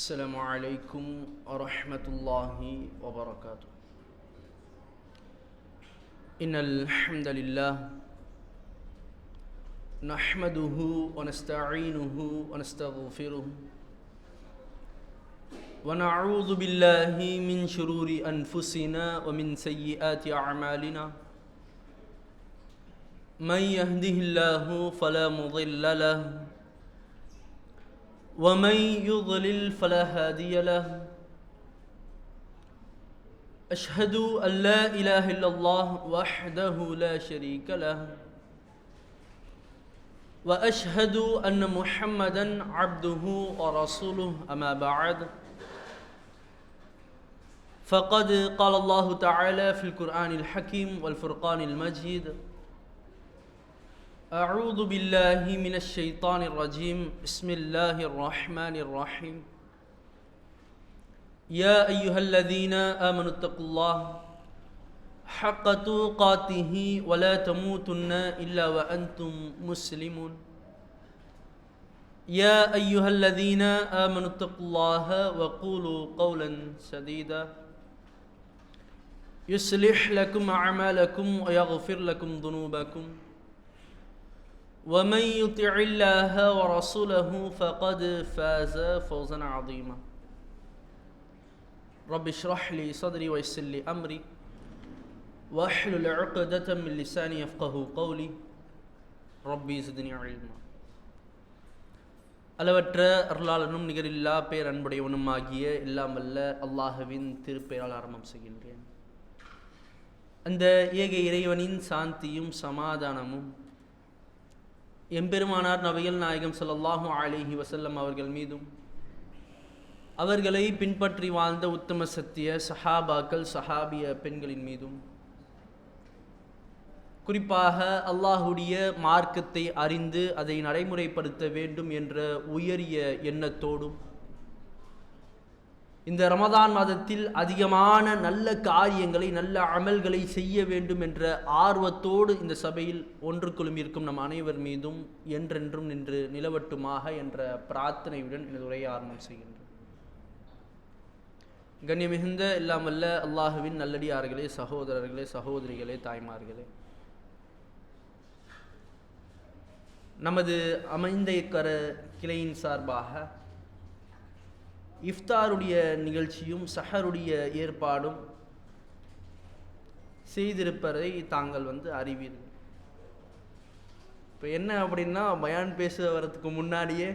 السلام عليكم ورحمة الله وبركاته. إن الحمد لله نحمده ونستعينه ونستغفره ونعوذ بالله من شرور أنفسنا ومن سيئات أعمالنا. من يهده الله فلا مضل له ومن يضلل فلا هادي له. أشهد أن لا إله إلا الله وحده لا شريك له وأشهد أن محمدا عبده ورسوله. أما بعد فقد قال الله تعالى في القرآن الحكيم والفرقان المجيد: أعوذ بالله من الشيطان الرجيم. بسم الله الرحمن الرحيم. يا أيها الذين آمنوا اتقوا الله حق تقاته ولا تموتن إلا وأنتم مسلمون. يا أيها الذين آمنوا اتقوا الله وقولوا قولا سديدا يصلح لكم أعمالكم ويغفر لكم ذنوبكم ومن يطع الله ورسوله فقد فاز فوزا عظيما. رب اشرح لي صدري ويسر لي أمري واحلل عقدة من لساني يفقهوا قولي. ربي زدني علما. அளவற்ற அருளாளனும் நிகரில்லா பேர் அன்புடையவனும் ஆகிய எல்லாமல்ல அல்லாஹ்வின் திருப்பெயரால் ஆரம்பம் செய்கின்றேன். அந்த ஏக இறைவனின் சாந்தியும் சமாதானமும் எம்பெருமானார் நபிகள் நாயகம் ஸல்லல்லாஹு அலைஹி வஸல்லம் அவர்கள் மீதும் அவர்களை பின்பற்றி வாழ்ந்த உத்தம சத்திய சஹாபாக்கள் சஹாபிய பெண்களின் மீதும், குறிப்பாக அல்லாஹுடைய மார்க்கத்தை அறிந்து அதை நடைமுறைப்படுத்த வேண்டும் என்ற உயரிய எண்ணத்தோடும் இந்த ரமதான் மாதத்தில் அதிகமான நல்ல காரியங்களை நல்ல அமல்களை செய்ய வேண்டும் என்ற ஆர்வத்தோடு இந்த சபையில் ஒன்று குழுமியிருக்கும் நம் அனைவர் மீதும் என்றென்றும் நின்று நிலவட்டுமாக என்ற பிரார்த்தனையுடன் எனது உரையை ஆரம்பம் செய்கின்றேன். கண்ணியமிகுந்த எல்லாமல்ல அல்லாஹுவின் நல்லடியார்களே, சகோதரர்களே, சகோதரிகளே, தாய்மார்களே, நமது அமைந்த கிளையின் சார்பாக இஃப்தாருடைய நிகழ்ச்சியும் சஹருடைய ஏற்பாடும் செய்திருப்பதை தாங்கள் அறிவீர்கள். இப்போ என்ன அப்படின்னா, பயான் பேச வரதுக்கு முன்னாடியே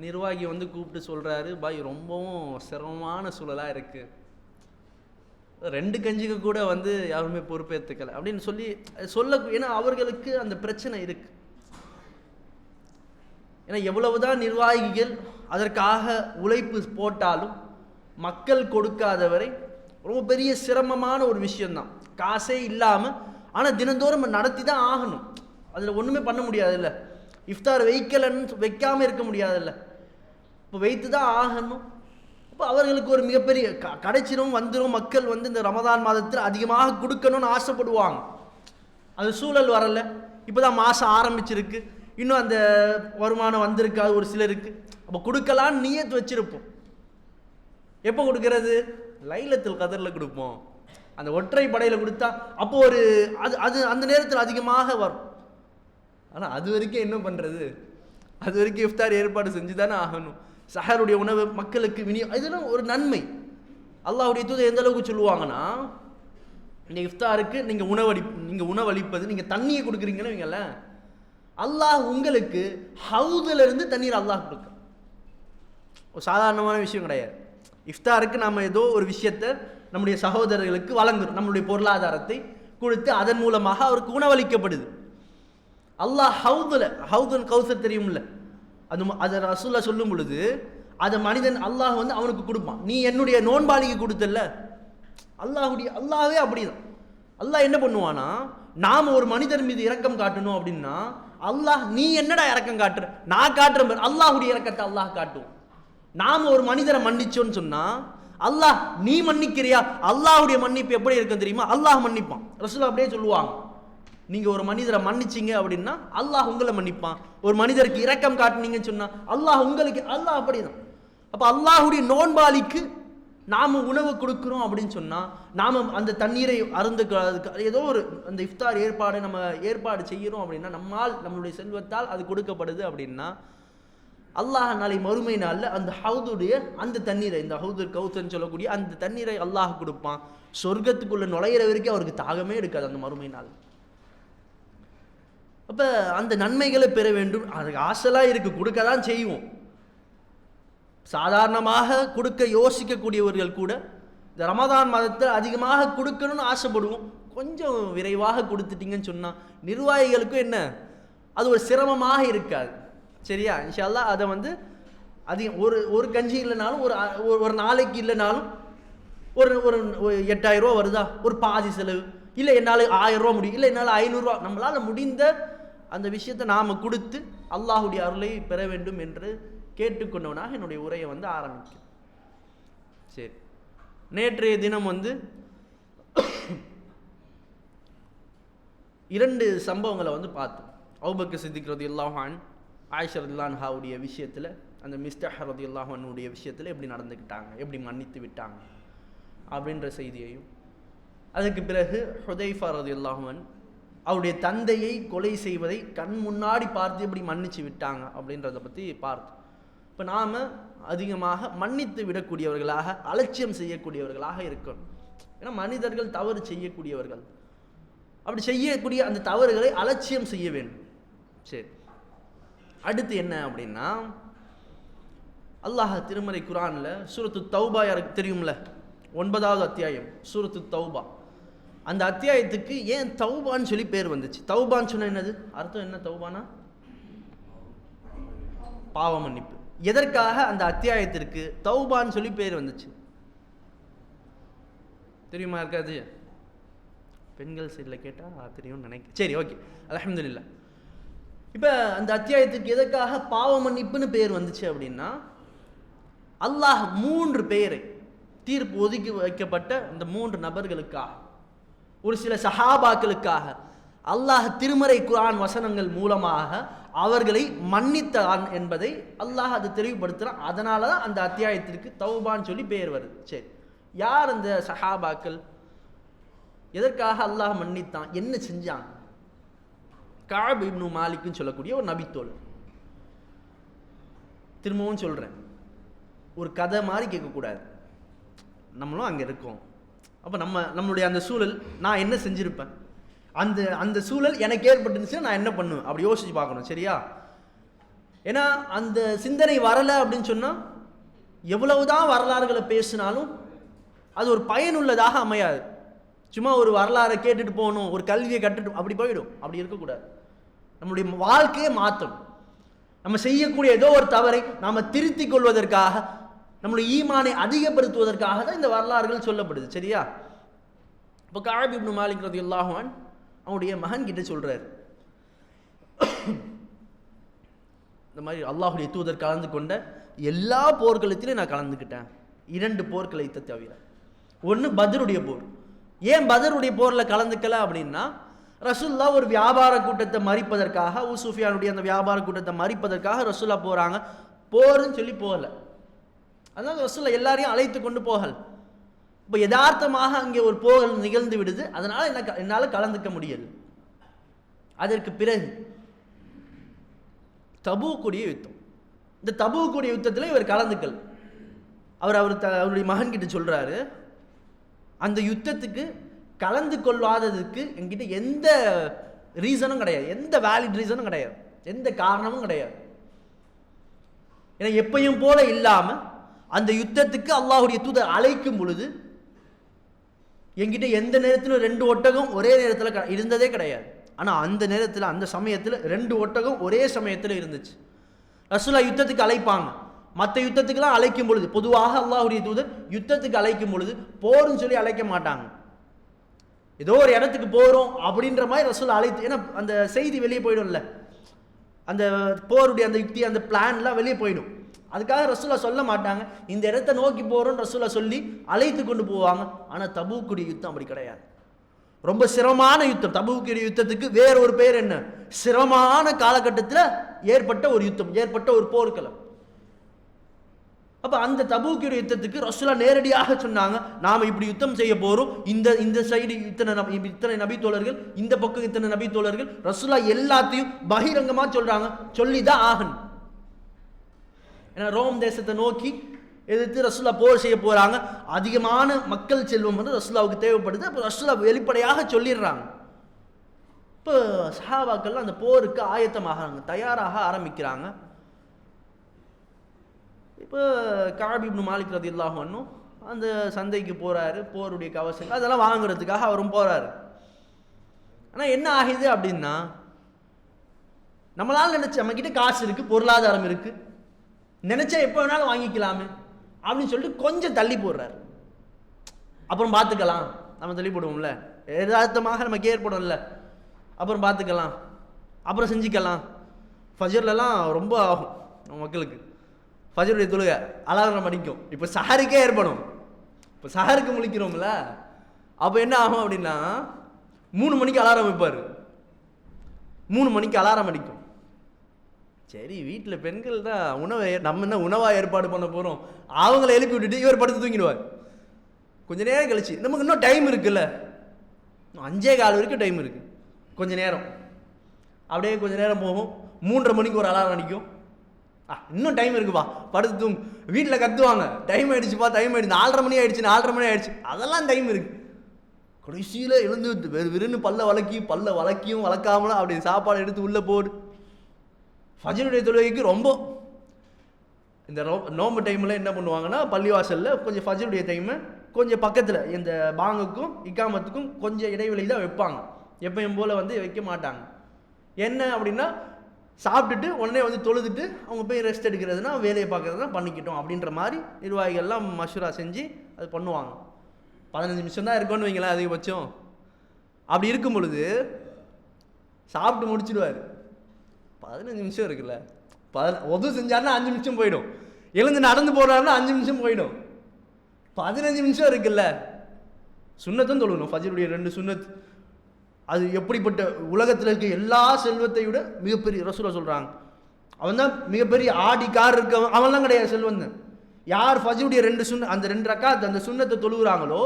நிர்வாகி கூப்பிட்டு சொல்கிறாரு, பாய் ரொம்பவும் சிரமமான சூழலாக இருக்குது, 2 கஞ்சிக்கு கூட யாருமே பொறுப்பேற்றுக்கலை அப்படின்னு சொல்ல. ஏன்னா அவர்களுக்கு அந்த பிரச்சனை இருக்குது. ஏன்னா எவ்வளவுதான் நிர்வாகிகள் அதற்காக உழைப்பு போட்டாலும் மக்கள் கொடுக்காதவரை ரொம்ப பெரிய சிரமமான ஒரு விஷயம்தான். காசே இல்லாமல் ஆனால் தினந்தோறும் நடத்தி தான் ஆகணும். அதில் ஒன்றுமே பண்ண முடியாதுல்ல. இஃப்தார் வைக்காமல் இருக்க முடியாதுல்ல. இப்போ வைத்து தான் ஆகணும். இப்போ அவர்களுக்கு ஒரு மிகப்பெரிய கிடைச்சிரும் வந்துடும். மக்கள் இந்த ரமதான் மாதத்தில் அதிகமாக கொடுக்கணும்னு ஆசைப்படுவாங்க. அது சூழல் வரலை. இப்போ தான் மாதம் ஆரம்பிச்சிருக்கு, இன்னும் அந்த வருமானம் வந்திருக்காது ஒரு சிலருக்கு. அப்போ கொடுக்கலான்னு நியத்து வச்சிருப்போம். எப்போ கொடுக்கறது? லைலத்துல் கதரில் கொடுப்போம். அந்த ஒற்றை படையில் கொடுத்தா அப்போ ஒரு அது அந்த நேரத்தில் அதிகமாக வரும். ஆனால் அது வரைக்கும் என்ன பண்ணுறது? அது வரைக்கும் இஃப்தார் ஏற்பாடு செஞ்சு தானே ஆகணும். சஹருடைய உணவு மக்களுக்கு இதெல்லாம் ஒரு நன்மை. அல்லாஹ்வுடைய தூதர் எந்த அளவுக்கு சொல்லுவாங்கன்னா, இந்த இஃப்தாருக்கு நீங்கள் உணவளிப்பது, நீங்கள் தண்ணியை கொடுக்குறீங்கன்னு வைங்கள, அல்லாஹ் உங்களுக்கு ஹவுதுல இருந்து தண்ணீர் அல்லாஹ் கொடுக்க. ஒரு சாதாரணமான விஷயம் கிடையாது. இஃப்தாருக்கு நாம் ஏதோ ஒரு விஷயத்தை நம்முடைய சகோதரர்களுக்கு வழங்குறோம். நம்மளுடைய பொருளாதாரத்தை கொடுத்து அதன் மூலமாக அவருக்கு உணவளிக்கப்படுது. அல்லாஹ் ஹவுதுன் கௌசர் தெரியும்ல, அதை ரசூலுல்லாஹ் சொல்லும் பொழுது அதை மனிதன் அல்லாஹ் அவனுக்கு கொடுப்பான். நீ என்னுடைய நோன்பாளிக்கு கொடுத்தல்ல, அல்லாஹ்வே அப்படிதான். அல்லாஹ் என்ன பண்ணுவானா, நாம் ஒரு மனிதர் மீது இரக்கம் காட்டணும் அப்படின்னா அல்லாஹ், நீ என்னடா இரக்கம் காட்டுற, நான் காட்டுறேன், அல்லாஹ்வுடைய இரக்கத்தை அல்லாஹ் காட்டுவோம். நாம் ஒரு மனிதரை மன்னிச்சோன்னு சொன்னா அல்லாஹ், நீ மன்னிக்கிறியா, அல்லாஹ்வுடைய மன்னிப்பு எப்படி இருக்கும் தெரியுமா? அல்லாஹ் மன்னிப்பான். ரசூலுல்லாஹ் அப்படியே சொல்லுவாங்க, நீங்க ஒரு மனிதரை மன்னிச்சீங்க அப்படின்னா அல்லாஹ் உங்களை மன்னிப்பான். ஒரு மனிதருக்கு இரக்கம் காட்டுனீங்கன்னு சொன்னா அல்லாஹ் உங்களுக்கு, அல்லாஹ் அப்படிதான். அப்போ அல்லாஹுடைய நோன்பாளிக்கு நாம் உணவு கொடுக்குறோம் அப்படின்னு சொன்னால் நாம் அந்த தண்ணீரை அருந்துக்கிறதுக்கு ஏதோ ஒரு அந்த இஃப்தார் ஏற்பாடு நம்ம ஏற்பாடு செய்கிறோம் அப்படின்னா நம்மால் நம்மளுடைய செல்வத்தால் அது கொடுக்கப்படுது அப்படின்னா அல்லாஹ் நாளை மறுமை நாளில் அந்த ஹவுதுடைய அந்த தண்ணீரை, இந்த ஹவுதுல் கௌசர்னு சொல்லக்கூடிய அந்த தண்ணீரை அல்லாஹ் கொடுப்பான். சொர்க்கத்துக்குள்ளே நுழையிற வரைக்கும் அவருக்கு தாகமே எடுக்காது அந்த மறுமை நாள். அப்போ அந்த நன்மைகளை பெற வேண்டும், அதுக்கு ஆசைலாம் இருக்குது, கொடுக்க தான் செய்வோம். சாதாரணமாக கொடுக்க யோசிக்கக்கூடியவர்கள் கூட இந்த ரமதான் மாதத்தில் அதிகமாக கொடுக்கணும்னு ஆசைப்படுவோம். கொஞ்சம் விரைவாக கொடுத்துட்டீங்கன்னு சொன்னால் நிர்வாகிகளுக்கும் என்ன அது ஒரு சிரமமாக இருக்காது. சரியா? இன்ஷா அல்லாஹ் அதை அதிகம் ஒரு கஞ்சி இல்லைனாலும் ஒரு நாளைக்கு இல்லைனாலும் ஒரு 8000 ரூபா வருதா, ஒரு பாதி செலவு, இல்லை என்னால் 1000 ரூபா முடியும், இல்லை என்னால் 500 ரூபா, நம்மளால் முடிந்த அந்த விஷயத்தை நாம் கொடுத்து அல்லாஹுடைய அருளை பெற வேண்டும் என்று கேட்டுக்கொண்டவனாக என்னுடைய உரையை ஆரம்பிக்கும். சரி, நேற்றைய தினம் 2 சம்பவங்களை பார்த்தோம். அபூபக்கர் சித்திக் ரலியல்லாஹு அன்ஹு ஆயிஷா ரலியல்லாஹு அன்ஹாவுடைய விஷயத்தில், அந்த மிஸ்தாஹ் ரலியல்லாஹு அன்ஹுடைய விஷயத்தில் எப்படி நடந்துக்கிட்டாங்க, எப்படி மன்னித்து விட்டாங்க அப்படின்ற செய்தியையும், அதுக்கு பிறகு ஹுதைஃபா ரலியல்லாஹு அன்ஹு அவருடைய தந்தையை கொலை செய்வதை கண் முன்னாடி பார்த்து எப்படி மன்னிச்சு விட்டாங்க அப்படின்றத பற்றி பார்த்தோம். இப்போ நாம் அதிகமாக மன்னித்து விடக்கூடியவர்களாக, அலட்சியம் செய்யக்கூடியவர்களாக இருக்கணும். ஏன்னா மனிதர்கள் தவறு செய்யக்கூடியவர்கள், அப்படி செய்யக்கூடிய அந்த தவறுகளை அலட்சியம் செய்ய வேண்டும். சரி, அடுத்து என்ன அப்படின்னா, அல்லாஹ் திருமறை குர்ஆனில் சூரத்து தௌபா, யாருக்கு தெரியும்ல, 9வது அத்தியாயம் சூரத்து தௌபா, அந்த அத்தியாயத்துக்கு ஏன் தௌபான்னு சொல்லி பேர் வந்துச்சு? தௌபான்னு சொன்ன என்னது அர்த்தம்? என்ன தௌபானா? பாவ மன்னிப்பு. எதற்காக அந்த அத்தியாயத்திற்கு தௌபான்னு சொல்லி பேர் வந்துச்சு தெரியுமா? இருக்காது, பெண்கள் சைடில் கேட்டால் தெரியும்னு நினைக்கிறேன். சரி, ஓகே, அல்ஹம்துலில்லாஹ். இப்போ அந்த அத்தியாயத்துக்கு எதற்காக பாவ மன்னிப்புன்னு பேர் வந்துச்சு அப்படின்னா, அல்லாஹ் 3 பேரை தீர்ப்பு ஒதுக்கி வைக்கப்பட்ட இந்த 3 நபர்களுக்காக, ஒரு சில சஹாபாக்களுக்காக அல்லாஹ் திருமறை குர்ஆன் வசனங்கள் மூலமாக அவர்களை மன்னித்தான் என்பதை அல்லாஹ் அதை தெளிவுபடுத்துகிறான். அதனால தான் அந்த அத்தியாயத்திற்கு தௌபான்னு சொல்லி பேர் வருது. சரி, யார் அந்த சஹாபாக்கள்? எதற்காக அல்லாஹ் மன்னித்தான்? என்ன செஞ்சாங்க? கஅப் இப்னு மாலிக்னு சொல்லக்கூடிய ஒரு நபித்தோழர். திரும்பவும் சொல்கிறேன், ஒரு கதை மாதிரி கேட்கக்கூடாது, நம்மளும் அங்கே இருக்கோம். அப்போ நம்மளுடைய அந்த சூழல், நான் என்ன செஞ்சுருப்பேன், அந்த சூழல் எனக்கு ஏற்பட்டுருந்துச்சுன்னா நான் என்ன பண்ணுவேன் அப்படி யோசிச்சு பார்க்கணும். சரியா? ஏன்னா அந்த சிந்தனை வரலை அப்படின்னு சொன்னால் எவ்வளவுதான் வரலாறுகளை பேசினாலும் அது ஒரு பயனுள்ளதாக அமையாது. சும்மா ஒரு வரலாறை கேட்டுட்டு போகணும், ஒரு கல்வியை கட்டுட்டு அப்படி போயிடும். அப்படி இருக்கக்கூடாது. நம்முடைய வாழ்க்கையை மாற்றணும். நம்ம செய்யக்கூடிய ஏதோ ஒரு தவறை நாம் திருத்திக் கொள்வதற்காக, நம்முடைய ஈமானை அதிகப்படுத்துவதற்காக தான் இந்த வரலாறுகள் சொல்லப்படுது. சரியா? இப்போ கஅப் இப்னு மாலிக் ரலியல்லாஹு அன்ஹு அவனுடைய மகன் கிட்ட சொல்றாரு, இந்த மாதிரி அல்லாஹுடைய தூதர் கலந்து கொண்ட எல்லா போர்க்களத்திலையும் நான் கலந்துக்கிட்டேன், 2 போர்க்களத்தை தவிர. ஒன்று பத்ருடைய போர். ஏன் பத்ருடைய போரில் கலந்துக்கல அப்படின்னா, ரசூல்லா ஒரு வியாபார கூட்டத்தை மறிப்பதற்காக, அபூ சுஃபியானுடைய அந்த வியாபார கூட்டத்தை மறிப்பதற்காக ரசூல்லா போகிறாங்க. போருன்னு சொல்லி போகல, அதனால ரசூல்லா எல்லாரையும் அழைத்து கொண்டு போகல. இப்போ யதார்த்தமாக அங்கே ஒரு போகல் நிகழ்ந்து விடுது, அதனால் என்னால் கலந்துக்க முடியல. அதற்கு பிறகு தபூக்குடைய யுத்தம். இந்த தபூக்குடைய யுத்தத்தில் இவர் கலந்துக்கல். அவருடைய மகன்கிட்ட சொல்கிறாரு, அந்த யுத்தத்துக்கு கலந்து கொள்ளாததுக்கு என்கிட்ட எந்த ரீசனும் கிடையாது, எந்த வேலிட் ரீசனும் கிடையாது, எந்த காரணமும் கிடையாது. ஏன்னா எப்பையும் போல இல்லாமல் அந்த யுத்தத்துக்கு அல்லாஹுடைய தூதர் அழைக்கும் பொழுது என்கிட்ட எந்த நேரத்திலும் 2 ஒட்டகம் ஒரே நேரத்தில் இருந்ததே கிடையாது. ஆனால் அந்த நேரத்தில், அந்த சமயத்தில் 2 ஒட்டகம் ஒரே சமயத்தில் இருந்துச்சு. ரசூலா யுத்தத்துக்கு அழைப்பாங்க. மற்ற யுத்தத்துக்கெல்லாம் அழைக்கும் பொழுது, பொதுவாக அல்லாஹுடைய தூதர் யுத்தத்துக்கு அழைக்கும் பொழுது போருன்னு சொல்லி அழைக்க மாட்டாங்க. ஏதோ ஒரு இடத்துக்கு போகிறோம் அப்படின்ற மாதிரி ரசூலா அழைத்து, ஏன்னா அந்த செய்தி வெளியே போயிடும்ல, அந்த போருடைய அந்த யுக்தி, அந்த பிளான்லாம் வெளியே போயிடும். அதுக்காக ரசூலா சொல்ல மாட்டாங்க, இந்த இடத்த நோக்கி போகிறோன்னு ரசூலா சொல்லி அழைத்து கொண்டு போவாங்க. ஆனால் தபூக்குடைய யுத்தம் அப்படி கிடையாது. ரொம்ப சிரமமான யுத்தம். தபூக்குடைய யுத்தத்துக்கு வேற ஒரு பேர் என்ன? சிரமமான காலகட்டத்தில் ஏற்பட்ட ஒரு யுத்தம், ஏற்பட்ட ஒரு போர்க்களம். அப்போ அந்த தபூக்குடைய யுத்தத்துக்கு ரசூலா நேரடியாக சொன்னாங்க, நாம் இப்படி யுத்தம் செய்ய போகிறோம், இந்த சைடு இத்தனை நபி தோழர்கள், இந்த பக்கம் இத்தனை நபி தோழர்கள். ரசூலா எல்லாத்தையும் பகிரங்கமாக சொல்கிறாங்க, சொல்லி தான் ஆகணும். ஏன்னா ரோம் தேசத்தை நோக்கி எதிர்த்து ரசூலா போர் செய்ய போகிறாங்க. அதிகமான மக்கள் செல்வம் வந்து ரசூலாவுக்கு தேவைப்படுது. அப்போ ரசூலா வெளிப்படையாக சொல்லிடுறாங்க. இப்போ சஹாபாக்கள் அந்த போருக்கு ஆயத்தமாகறாங்க, தயாராக ஆரம்பிக்கிறாங்க. இப்போ கஅப் இப்னு மாலிக் ரலியல்லாஹு அன்ஹு அந்த சந்தைக்கு போகிறாரு, போருடைய கவசங்கள் அதெல்லாம் வாங்குறதுக்காக அவரும் போகிறாரு. ஆனால் என்ன ஆகுது அப்படின்னா, நம்மளால் நினச்ச நம்மக்கிட்ட காசு இருக்குது, பொருளாதாரம் இருக்குது, நினச்சா எப்போ வேணாலும் வாங்கிக்கலாமே அப்படின்னு சொல்லிட்டு கொஞ்சம் தள்ளி போடுறாரு. அப்புறம் பார்த்துக்கலாம், நம்ம தள்ளி போடுவோம்ல, யதார்த்தமாக நமக்கு ஏற்படும்ல, அப்புறம் பார்த்துக்கலாம், அப்புறம் செஞ்சுக்கலாம். ஃபஜர்லலாம் ரொம்ப ஆகும் நம்ம மக்களுக்கு. ஃபஜருடைய தொழுகை அலாரம் அடிக்கும். இப்போ சஹருக்கே ஏற்படும். இப்போ சஹருக்கு முழிக்கிறோம்ல, அப்போ என்ன ஆகும் அப்படின்னா 3 மணிக்கு அலாரம் வைப்பார். 3 மணிக்கு அலாரம் அடிக்கும். சரி, வீட்டில் பெண்கள் தான் உணவை நம்ம என்ன உணவாக ஏற்பாடு பண்ண போகிறோம், அவங்கள எழுப்பி விட்டுட்டு இவர் படுத்து தூங்கிடுவார். கொஞ்சம் நேரம் கழிச்சு நமக்கு இன்னும் டைம் இருக்குல்ல, 5:15 வரைக்கும் டைம் இருக்குது, கொஞ்சம் நேரம் அப்படியே கொஞ்சம் நேரம் போகும். 3:30 மணிக்கு ஒரு அலாரம் அடிக்கும். இன்னும் டைம் இருக்குப்பா, படுத்து தூங்கு. வீட்டில் கத்துவாங்க, டைம் ஆகிடுச்சுப்பா, டைம் ஆகிடுச்சு, 4:30 மணி ஆகிடுச்சு, 4:30 மணி ஆகிடுச்சு, அதெல்லாம் டைம் இருக்குது. கடைசியில் எழுந்து விருன்னு பல்ல வளக்கியும் வளர்க்காமலாம் அப்படி சாப்பாடு எடுத்து உள்ளே போடு. ஃபஜ்ருடைய தொழுகைக்கு ரொம்ப இந்த நோம்பு டைமில் என்ன பண்ணுவாங்கன்னா, பள்ளிவாசலில் கொஞ்சம் ஃபஜ்ருடைய டைமு கொஞ்சம் பக்கத்தில் இந்த பாங்குக்கும் இக்காமத்துக்கும் கொஞ்சம் இடைவெளி தான் வைப்பாங்க. எப்பயும் போல் வந்து வைக்க மாட்டாங்க. என்ன அப்படின்னா, சாப்பிட்டுட்டு உடனே வந்து தொழுதுட்டு அவங்க போய் ரெஸ்ட் எடுக்கிறதுனா, வேலையை பார்க்குறதுனா பண்ணிக்கிட்டோம் அப்படின்ற மாதிரி நிர்வாகிகள்லாம் மஷூரா செஞ்சு அது பண்ணுவாங்க. 15 நிமிஷம் தான் இருக்கும்னு வைங்களேன் அதிகபட்சம். அப்படி இருக்கும் பொழுது சாப்பிட்டு முடிச்சிடுவார். 15 நிமிஷம் இருக்குல்ல, ஒது செஞ்சாருன்னா 5 நிமிஷம் போயிடும், எழுந்து நடந்து போகிறாருன்னா 5 நிமிஷம் போயிடும். 15 நிமிஷம் இருக்குல்ல, சுன்னத்தும் தொழுகணும். ஃபஜ்ருடைய 2 சுன்னத், அது எப்படிப்பட்ட உலகத்தில் இருக்க எல்லா செல்வத்தை விட மிகப்பெரிய, ரசூலா சொல்கிறாங்க, அவன் தான் மிகப்பெரிய ஆடி கார் இருக்க அவன்லாம் கிடையாது செல்வந்தன். யார் ஃபஜ்ருடைய 2 ரக்காத் அந்த சுன்னத்தை தொழுகிறாங்களோ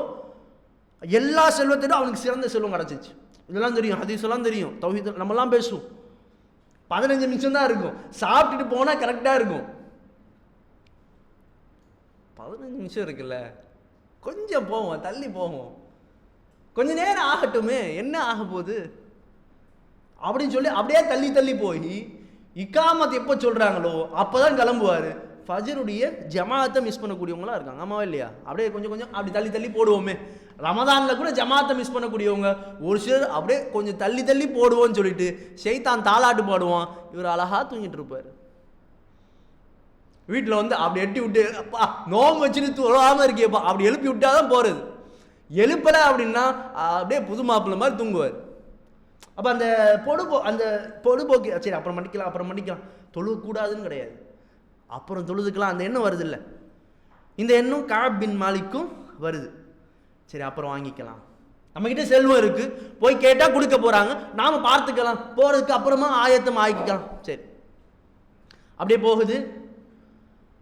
எல்லா செல்வத்தையும் அவனுக்கு சிறந்த செல்வம் கிடச்சிச்சு. இதெல்லாம் தெரியும், ஹதீஸெல்லாம் தெரியும், தௌஹீத் நம்மலாம் பேசுவோம். 15 நிமிஷம் தான் இருக்கும், சாப்பிட்டுட்டு போனால் கரெக்டாக இருக்கும். 15 நிமிஷம் இருக்குல்ல, கொஞ்சம் போவோம், தள்ளி போவோம், கொஞ்ச நேரம் ஆகட்டுமே, என்ன ஆக போகுது அப்படின்னு சொல்லி அப்படியே தள்ளி போய் இக்காமத் எப்போ சொல்கிறாங்களோ அப்போ தான் கிளம்புவார். ஃபஜ்ருடைய ஜமாத்தை மிஸ் பண்ணக்கூடியவங்களாம் இருக்காங்க, ஆமாவா இல்லையா? அப்படியே கொஞ்சம் அப்படி தள்ளி போடுவோமே. ரமதானில் கூட ஜமாத்தை மிஸ் பண்ணக்கூடியவங்க ஒரு சிலர் அப்படியே கொஞ்சம் தள்ளி போடுவோன்னு சொல்லிட்டு ஷைத்தான் தாலாட்டு பாடுவான், இவர் அழகா தூங்கிட்டு இருப்பார். வீட்டில் வந்து அப்படி எட்டி விட்டு, அப்பா நோம்பு வச்சுட்டு தொழாமல் இருக்கியப்பா அப்படி எழுப்பி விட்டாதான் போகிறது. எழுப்பலை அப்படின்னா அப்படியே புது மாப்பிள்ளை மாதிரி தூங்குவார். அப்போ அந்த பொழுதுபோக்கு சரி அப்புறம் பண்ணிக்கலாம் தொழுகக்கூடாதுன்னு கிடையாது, அப்புறம் தொழுதுக்கலாம் அந்த எண்ணம் வருது இல்லை. இந்த எண்ணம் கஅப் பின் மாலிக்கும் வருது. சரி அப்புறம் வாங்கிக்கலாம், நம்மக்கிட்ட செல்வம் இருக்குது, போய் கேட்டால் கொடுக்க போகிறாங்க, நாம் பார்த்துக்கலாம், போகிறதுக்கு அப்புறமா ஆயத்தம் ஆகிக்கலாம். சரி அப்படியே போகுது.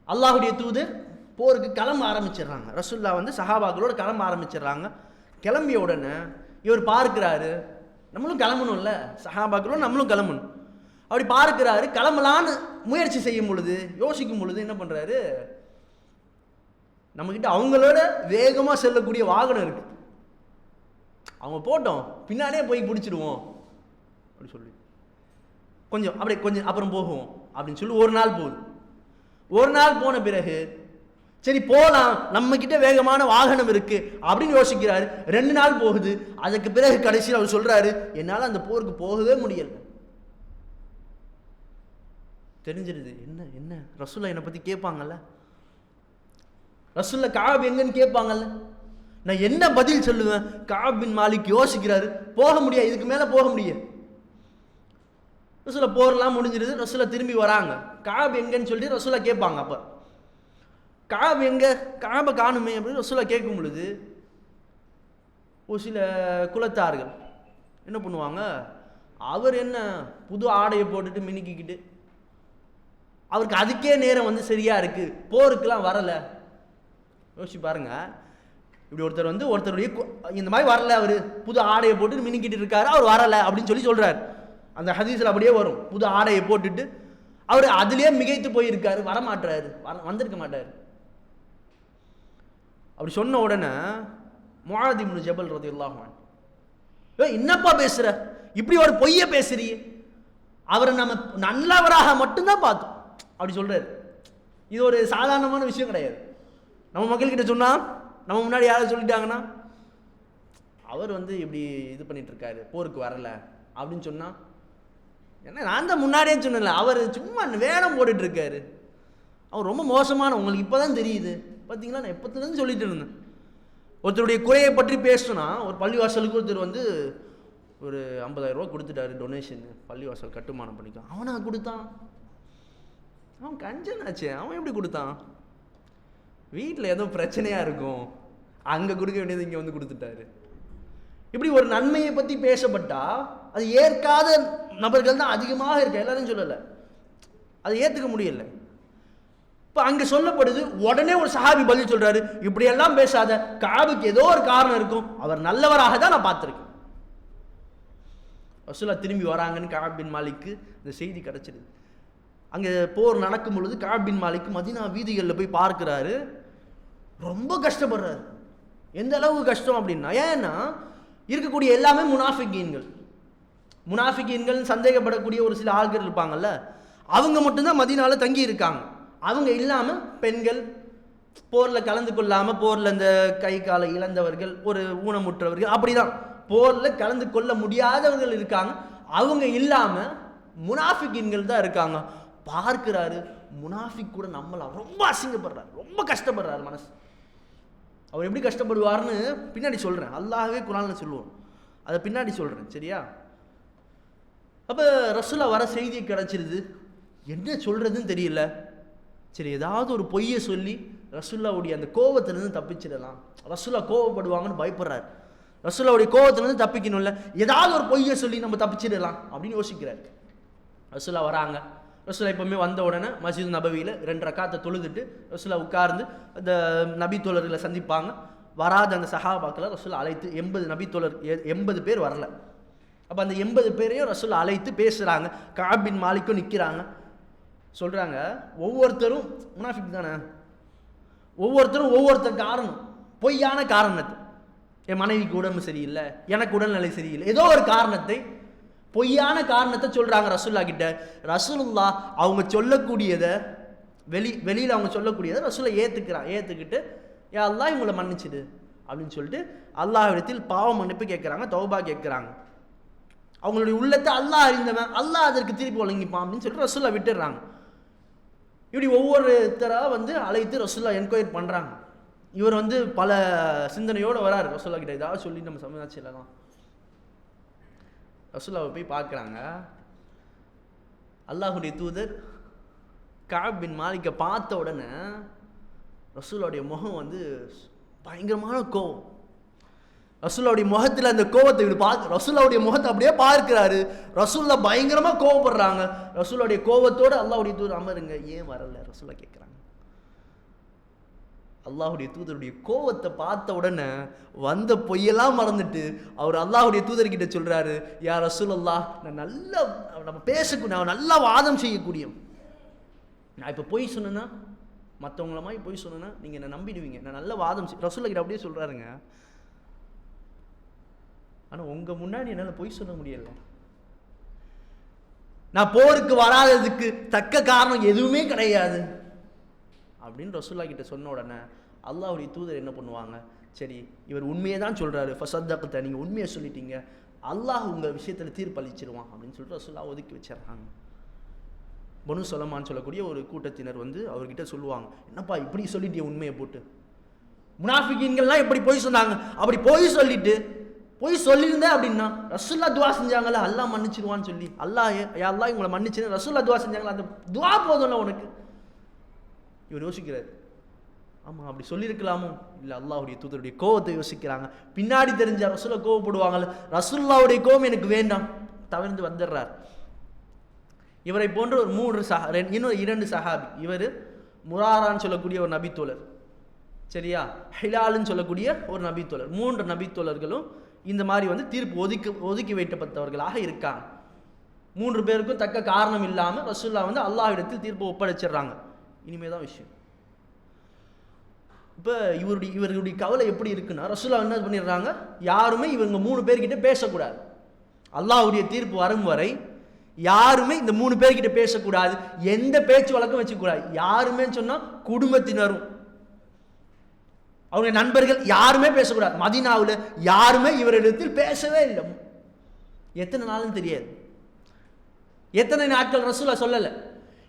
அல்லாஹுடைய தூதர் போருக்கு கிளம்ப ஆரம்பிச்சிடுறாங்க. ரசூல்லா வந்து சஹாபாக்களோட கிளம்ப ஆரம்பிச்சிடுறாங்க. கிளம்பிய உடனே இவர் பார்க்கிறாரு, நம்மளும் கிளம்பணும்ல, சஹாபாக்களோட நம்மளும் கிளம்பணும். அப்படி பார்க்கிறாரு, கிளம்பலான்னு முயற்சி செய்யும் பொழுது யோசிக்கும் பொழுது என்ன பண்ணுறாரு, நம்மக்கிட்ட அவங்களோட வேகமாக செல்லக்கூடிய வாகனம் இருக்கு, அவங்க போட்டோம் பின்னாலே போய் பிடிச்சிடுவோம் அப்படி சொல்லி கொஞ்சம் அப்புறம் போகுவோம் அப்படின்னு சொல்லி ஒரு நாள் போகுது. ஒரு நாள் போன பிறகு சரி போகலாம், நம்ம கிட்ட வேகமான வாகனம் இருக்கு அப்படின்னு யோசிக்கிறாரு. 2 நாள் போகுது. அதுக்கு பிறகு கடைசியில் அவர் சொல்றாரு, என்னால் அந்த போருக்கு போகவே முடியல. தெரிஞ்சிருது என்ன ரசூல்லா என்னை பத்தி கேட்பாங்கல்ல, ரசூல்லா கஅப் எங்கன்னு கேட்பாங்கல்ல, நான் என்ன பதில் சொல்லுவேன்? கஅப் பின் மாலிக் யோசிக்கிறாரு, போக முடியாது, இதுக்கு மேல போக முடியாது. ரசூல்லா போரெல்லாம் முடிஞ்சிருது. ரசூல்லா திரும்பி வராங்க, கஅப் எங்கன்னு சொல்லி ரசூல்லா கேட்பாங்க. அப்ப கஅப் எங்க, கஅபை காணுமே அப்படின்னு ரசூல்லா கேட்கும் பொழுது ஒரு சில குலத்தார்கள் என்ன பண்ணுவாங்க, அவர் என்ன புது ஆடையை போட்டுட்டு மினுக்கிக்கிட்டு அவருக்கு அதுக்கே நேரம் வந்து சரியா இருக்கு, போருக்குலாம் வரல. யோசிச்சு பாருங்க, இப்படி ஒருத்தர் வந்து ஒருத்தருடைய இந்த மாதிரி வரல, அவர் புது ஆடையை போட்டு மினிக்கிட்டு இருக்காரு, அவர் வரல அப்படின்னு சொல்றாரு. அந்த ஹதீஸ்ல அப்படியே வரும், புது ஆடையை போட்டுட்டு அவர் அதுலயே மிகைத்து போயிருக்காரு, வரமாட்டாரு, வந்திருக்க மாட்டாரு. அப்படி சொன்ன உடனே முஆத் இப்னு ஜபல் ரலியல்லாஹு அன்ஹு, என்னப்பா பேசுற, இப்படி ஒரு பொய்ய பேசுறியே, அவரை நம்ம நல்லவராக மட்டும்தான் பார்த்தோம் அப்படி சொல்றாரு. இது ஒரு சாதாரணமான விஷயம் கிடையாது. நம்ம மக்கள்கிட்ட சொன்னா, நம்ம முன்னாடி யாராவது சொல்லிட்டாங்கன்னா அவர் வந்து இப்படி இது பண்ணிட்டு இருக்காரு, போருக்கு வரல அப்படின்னு சொன்னா, என்ன நான் தான் முன்னாடியே சொன்னல, அவர் சும்மா வேடம் போட்டுட்டு இருக்காரு, அவர் ரொம்ப மோசமான, உங்களுக்கு இப்போதான் தெரியுது பார்த்தீங்களா, நான் எப்போத்துலேருந்து சொல்லிட்டு இருந்தேன். ஒருத்தருடைய குறையை பற்றி பேசணும்னா, ஒரு பள்ளிவாசலுக்கு ஒருத்தர் வந்து ஒரு 50,000 ரூபா கொடுத்துட்டாரு டொனேஷன், பள்ளிவாசல் கட்டுமானம் பண்ணிக்கலாம். அவனா கொடுத்தான்? அவன் கஞ்சனாச்சு, அவன் எப்படி கொடுத்தான்? வீட்டில் ஏதோ பிரச்சனையாக இருக்கும், அங்கே கொடுக்க வேண்டியது இங்கே வந்து கொடுத்துட்டாரு. இப்படி ஒரு நன்மையை பற்றி பேசப்பட்டா அது ஏற்காத நபர்கள் தான் அதிகமாக இருக்கு, எல்லாரும் சொல்லலை, அதை ஏற்றுக்க முடியல. இப்போ அங்கே சொல்லப்படுது, உடனே ஒரு சஹாபி பதில் சொல்றாரு, இப்படியெல்லாம் பேசாத, காபுக்கு ஏதோ ஒரு காரணம் இருக்கும், அவர் நல்லவராக தான் நான் பார்த்துருக்கேன். ரசூலுல்லாஹ் திரும்பி வராங்கன்னு கஅப் பின் மாலிக்கு இந்த செய்தி கிடைச்சிருது. அங்கே போர் நடக்கும் பொழுது கஅப் பின் மாலிக் மதீனா வீதிகளில் போய் பார்க்கிறாரு, ரொம்ப கஷ்டப்படுறாரு. எந்த அளவுக்கு கஷ்டம் அப்படின்னா, ஏன்னா இருக்கக்கூடிய எல்லாமே முனாஃபிகீன்கள் சந்தேகப்படக்கூடிய ஒரு சில ஆள்கள் இருப்பாங்கல்ல, அவங்க மட்டும்தான் மதீனால தங்கி இருக்காங்க. அவங்க இல்லாமல் பெண்கள், போரில் கலந்து கொள்ளாமல், போரில் இந்த கை காலை இழந்தவர்கள், ஒரு ஊனமுற்றவர்கள், அப்படிதான் போரில் கலந்து கொள்ள முடியாதவர்கள் இருக்காங்க. அவங்க இல்லாமல் முனாஃபிகீன்கள் தான் இருக்காங்க. பார்க்கிறாரு, முனாஃபிக் கூட நம்மள ரொம்ப அசிங்கப்படுறாரு, ரொம்ப கஷ்டப்படுறாரு மனசு. அவர் எப்படி கஷ்டப்படுவார்னு பின்னாடி சொல்கிறேன், அல்லாஹ்வே குர்ஆன்ல சொல்லுவோம், அதை பின்னாடி சொல்கிறேன், சரியா? அப்போ ரசூலா வர செய்தி கிடைச்சிருது, என்ன சொல்கிறதுன்னு தெரியல. சரி, ஏதாவது ஒரு பொய்யை சொல்லி ரசூல்லாவுடைய அந்த கோவத்திலிருந்து தப்பிச்சிடலாம். ரசூலா கோவப்படுவாங்கன்னு பயப்படுறாரு, ரசூலாவுடைய கோவத்திலிருந்து தப்பிக்கணும்ல, ஏதாவது ஒரு பொய்யை சொல்லி நம்ம தப்பிச்சிடலாம் அப்படின்னு யோசிக்கிறார். ரசூலா வராங்க. ரசூலா எப்பவுமே வந்த உடனே மஸ்ஜித் நபவியில் 2 ரக்காத்தை தொழுதுட்டு ரசூலா உட்கார்ந்து அந்த நபி தோழர்களை சந்திப்பாங்க. வராத அந்த சஹாபாக்களை ரசூலா அழைத்து, 80 பேர் வரல. அப்போ அந்த 80 பேரையும் ரசூலா அழைத்து பேசுகிறாங்க. கஅப் பின் மாலிக்கும் நிற்கிறாங்க. சொல்கிறாங்க, ஒவ்வொருத்தரும் முனாஃபிக் தானே, ஒவ்வொருத்தரும் ஒவ்வொருத்தர் காரணம், பொய்யான காரணத்தை, என் மனைவிக்கு உடம்பு சரியில்லை, எனக்கு உடல்நிலை சரியில்லை, ஏதோ ஒரு காரணத்தை, பொய்யான காரணத்தை சொல்கிறாங்க ரசூல்லா கிட்ட. ரசூலுல்லாஹ் அவங்க சொல்லக்கூடியதை வெளியில் அவங்க சொல்லக்கூடியதை ரசூலை ஏற்றுக்கிட்டு, யா அல்லாஹ் இவங்களை மன்னிச்சிடு அப்படின்னு சொல்லிட்டு அல்லாஹ்விடத்தில் பாவ மன்னிப்பு கேட்குறாங்க, தௌபா கேட்குறாங்க. அவங்களுடைய உள்ளத்தை அல்லாஹ் அறிந்தவன், அல்லாஹ் அதற்கு திருப்பி வழங்கிப்பான் அப்படின்னு சொல்லிட்டு ரசூல்லா விட்டுடுறாங்க. இப்படி ஒவ்வொருத்தராக வந்து அழைத்து ரசூல்லா என்கொயர் பண்ணுறாங்க. இவர் வந்து பல சிந்தனையோடு வராரு ரசூல்லா கிட்ட, ஏதாவது சொல்லி நம்ம சமாளிச்சிடலாம். ரசூல்லாவை போய் பார்க்குறாங்க. அல்லாஹுடைய தூதர் கஅப் பின் மாலிக்கை பார்த்த உடனே ரசூலுடைய முகம் வந்து பயங்கரமான கோவம். ரசூலுடைய முகத்தில் அந்த கோவத்தை ரசூலுடைய முகத்தை அப்படியே பார்க்கிறாரு. ரசூல்லா பயங்கரமாக கோவப்படுறாங்க. ரசூலுடைய கோவத்தோடு அல்லாஹுடைய தூதர், அமருங்க, ஏன் வரல ரசூல்லா கேட்குறாங்க. அல்லாஹுடைய தூதருடைய கோவத்தை பார்த்த உடனே வந்த பொய்யெல்லாம் மறந்துட்டு அவர் அல்லாஹுடைய தூதர்கிட்ட சொல்றாரு, யா ரசூலல்லாஹ், நான் நம்ம பேசக்கூடிய, நான் நல்லா வாதம் செய்யக்கூடிய, நான் இப்போ பொய் சொன்னேன்னா, மற்றவங்கள மாதிரி பொய் சொன்னேன்னா நீங்கள் என்ன நம்பிடுவீங்க, நான் நல்ல வாதம் ரசூல்லா கிட்ட அப்படியே சொல்றாருங்க. ஆனால் உங்கள் முன்னாடி என்னால் பொய் சொல்ல முடியல, நான் போருக்கு வராததுக்கு தக்க காரணம் எதுவுமே கிடையாது அப்படின்னு ரசூல்லா கிட்ட சொன்ன உடனே அல்லாஹ்வுடைய தூதர் என்ன பண்ணுவாங்க, சரி இவர் உண்மையை தான் சொல்கிறாரு, ஃபஸத்தக்த, நீங்கள் உண்மையை சொல்லிட்டீங்க, அல்லாஹ் உங்கள் விஷயத்தில் தீர்ப்பளிச்சிருவான் அப்படின்னு சொல்லிட்டு ரசூல்லா ஒதுக்கி வச்சிடறாங்க. பனு ஸலமான்னு சொல்லக்கூடிய ஒரு கூட்டத்தினர் வந்து அவர்கிட்ட சொல்லுவாங்க, என்னப்பா இப்படி சொல்லிட்டிய உண்மையை போட்டு, முனாஃபிகீன்கள்லாம் எப்படி பொய் சொன்னாங்க, அப்படி பொய் சொல்லியிருந்தேன் அப்படின்னா ரசூல்லா துவா செஞ்சாங்கல்ல, அல்லாஹ் மன்னிச்சிருவான்னு சொல்லி, அல்லாஹ் யா அல்லாஹ் உங்களை மன்னிச்சுன்னு ரசூல்லா துவா செஞ்சாங்களா, அந்த துவா போதும்ல உனக்கு. இவர் யோசிக்கிறார், ஆமாம் அப்படி சொல்லியிருக்கலாமோ, இல்லை அல்லாஹுடைய தூதருடைய கோவத்தை யோசிக்கிறாங்க. பின்னாடி தெரிஞ்ச ரசூலா கோவப்படுவாங்கல்ல, ரசூலுல்லாவுடைய கோவம் எனக்கு வேண்டாம், தவிர்த்து வந்துடுறார். இவரை போன்ற ஒரு இன்னொரு 2 சஹாபி, இவர் முராரான்னு சொல்லக்கூடிய ஒரு நபித்தோழர், சரியா, ஹிலாலுன்னு சொல்லக்கூடிய ஒரு நபித்தோழர், 3 நபித்தோழர்களும் இந்த மாதிரி வந்து தீர்ப்பு ஒதுக்கி வைக்கப்பட்டவர்களாக இருக்காங்க. 3 பேருக்கும் தக்க காரணம் இல்லாமல் ரசூலுல்லாஹ் வந்து அல்லாஹ்விடத்தில் தீர்ப்பு ஒப்படைச்சிடுறாங்க. இனிமே தான் விஷயம். இப்போ இவர்களுடைய கவலை எப்படி இருக்குன்னா, ரசூலுல்லாஹ் என்ன பண்ணிடுறாங்க, யாருமே இவங்க 3 பேர்கிட்ட பேசக்கூடாது, அல்லாஹ்வுடைய தீர்ப்பு வரும் வரை யாருமே இந்த 3 பேர்கிட்ட பேசக்கூடாது, எந்த பேச்சு வழக்கம் வச்சுக்கூடாது. யாருமே சொன்னால் குடும்பத்தினரும் அவங்க நண்பர்கள் யாருமே பேசக்கூடாது. மதீனாவில் யாருமே இவரிடத்தில் பேசவே இல்லை. எத்தனை நாளும் தெரியாது, எத்தனை நாட்கள் ரசூலுல்லாஹ் சொல்லலை.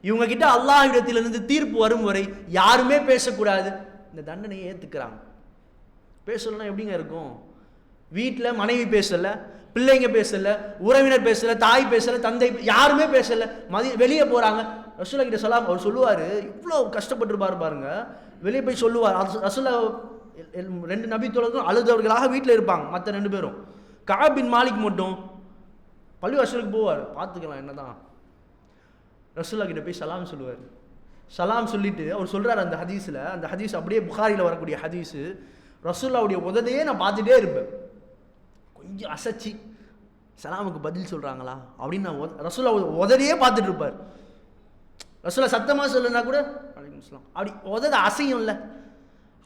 இவங்க கிட்ட அல்லாஹ்விடத்திலிருந்து தீர்ப்பு வரும் வரை யாருமே பேசக்கூடாது. இந்த தண்டனையை ஏற்றுக்கிறாங்க. பேசலன்னா எப்படிங்க இருக்கும்? வீட்டில் மனைவி பேசலை, பிள்ளைங்க பேசலை, உறவினர் பேசலை, தாய் பேசலை, தந்தை யாருமே பேசலை, வெளியே போகிறாங்க. ரசூலுல்லாஹ் கிட்ட சொல்லாம், அவர் சொல்லுவார், இவ்வளோ கஷ்டப்பட்டுருப்பாரு பாருங்க, வெளியே போய் சொல்லுவார். ரசூலுல்லாஹ் 2 நபித்தோழர்களும் அழுதவர்களாக வீட்டில் இருப்பாங்க, மற்ற 2 பேரும். கஅப் பின் மாலிக் மட்டும் பள்ளிவாசலுக்கு போவார், பார்த்துக்கலாம் என்னதான். ரசூலுல்லாஹ் கிட்ட போய் சலாம் சொல்லுவார். சலாம் சொல்லிட்டு அவர் சொல்கிறார் அந்த ஹதீஸில், அந்த ஹதீஸ் அப்படியே புகாரியில் வரக்கூடிய ஹதீஸு, ரசூலுல்லாஹ்வுடைய உததையே நான் பார்த்துட்டே இருப்பேன், கொஞ்சம் அசைச்சி சலாமுக்கு பதில் சொல்கிறாங்களா அப்படின்னு நான் ரசூலுல்லாஹ் உததையே பார்த்துட்டு இருப்பார். ரசூலுல்லாஹ் சத்தமாக சொல்லுன்னா கூட வலைக்கும் ஸலாம் அப்படி உதத அசையும்ல,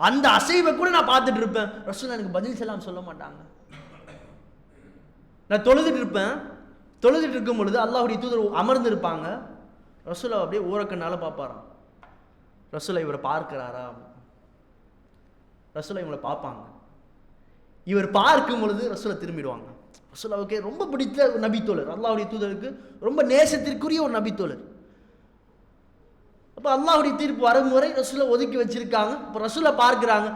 அந்த அசைவை கூட நான் பார்த்துட்டு இருப்பேன். ரசூலுல்லாஹ் எனக்கு பதில் சலாம் சொல்ல மாட்டாங்க. நான் தொழுதுட்டு இருப்பேன், தொழுதுட்டு இருக்கும் பொழுது அல்லாஹ்வுடைய தூதர் அமர்ந்து இருப்பாங்க. ரசூலுல்லாஹ் அப்படியே ஊரக்கண்ணால பார்ப்பாராம். ரசூலுல்லாஹ் இவரை பார்க்கிறாரா? ரசூலுல்லாஹ் இவங்களை பார்ப்பாங்க. இவர் பார்க்கும் பொழுது ரசூலுல்லாஹ் திரும்பிடுவாங்க. ரசூலுல்லாஹ்வுக்கு ரொம்ப பிடித்த ஒரு நபித்தோழர், அல்லாஹ்வுடைய தூதருக்கு ரொம்ப நேசத்திற்குரிய ஒரு நபித்தோழர். அப்போ அல்லாஹ்வுடைய தீர்ப்பு வரும் வரை ரசூலுல்லாஹ் ஒதுக்கி வச்சிருக்காங்க. இப்போ ரசூலுல்லாஹ் பார்க்குறாங்க,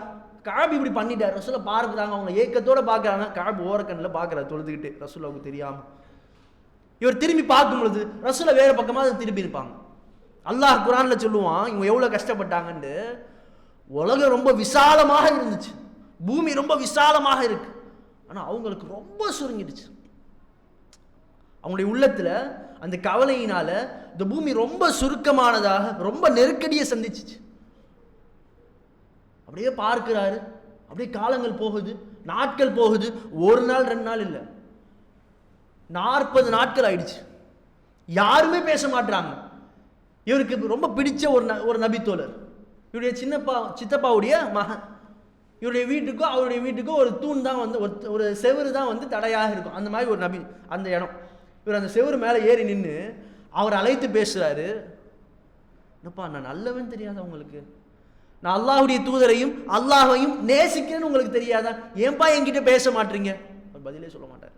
கஅப் இப்படி பண்ணிட்டார். ரசூலுல்லாஹ் பார்க்குறாங்க, அவங்க ஏக்கத்தோடு பார்க்குறாங்க. கஅப் ஓரக்கண்ணில் பார்க்குறாரு தொழுதுகிட்டு, ரசூலுல்லாஹ்வுக்கு தெரியாமல். இவர் திரும்பி பார்க்கும் பொழுது ரசூலுல்லாஹ் வேறு பக்கமாக திரும்பி இருப்பாங்க. அல்லாஹ் குர்ஆனில் சொல்லுவான் இவங்க எவ்வளோ கஷ்டப்பட்டாங்கன்னு. உலகம் ரொம்ப விசாலமாக இருந்துச்சு, பூமி ரொம்ப விசாலமாக இருக்கு, ஆனால் அவங்களுக்கு ரொம்ப சுருங்கிடுச்சு. அவங்களுடைய உள்ளத்தில் அந்த கவலையினால இந்த பூமி ரொம்ப சுருக்கமானதாக, ரொம்ப நெருக்கடியை சந்திச்சிச்சு. அப்படியே பார்க்கிறாரு, அப்படியே காலங்கள் போகுது, நாட்கள் போகுது, 1 நாள் 2 நாள் இல்லை, 40 நாட்கள் ஆயிடுச்சு. யாருமே பேச மாட்டாங்க. இவருக்கு ரொம்ப பிடிச்ச ஒரு நபித்தோழர், இவருடைய சித்தப்பாவுடைய மகன், இவருடைய வீட்டுக்கும் அவருடைய வீட்டுக்கும் ஒரு தூண் தான் வந்து, ஒரு செவுறு தான் வந்து தடையாக இருக்கும். அந்த மாதிரி ஒரு நபி அந்த இடம். இவர் அந்த செவுறு மேலே ஏறி நின்று அவர் அழைத்து பேசுகிறாரு. என்னப்பா நான் நல்லவன் தெரியாதா உங்களுக்கு? நான் அல்லாஹ்வுடைய தூதரையும் அல்லாஹையும் நேசிக்கிறேன்னு உங்களுக்கு தெரியாதா? ஏன்பா என்கிட்ட பேச மாட்டீங்க? அவர் பதிலே சொல்ல மாட்டார்.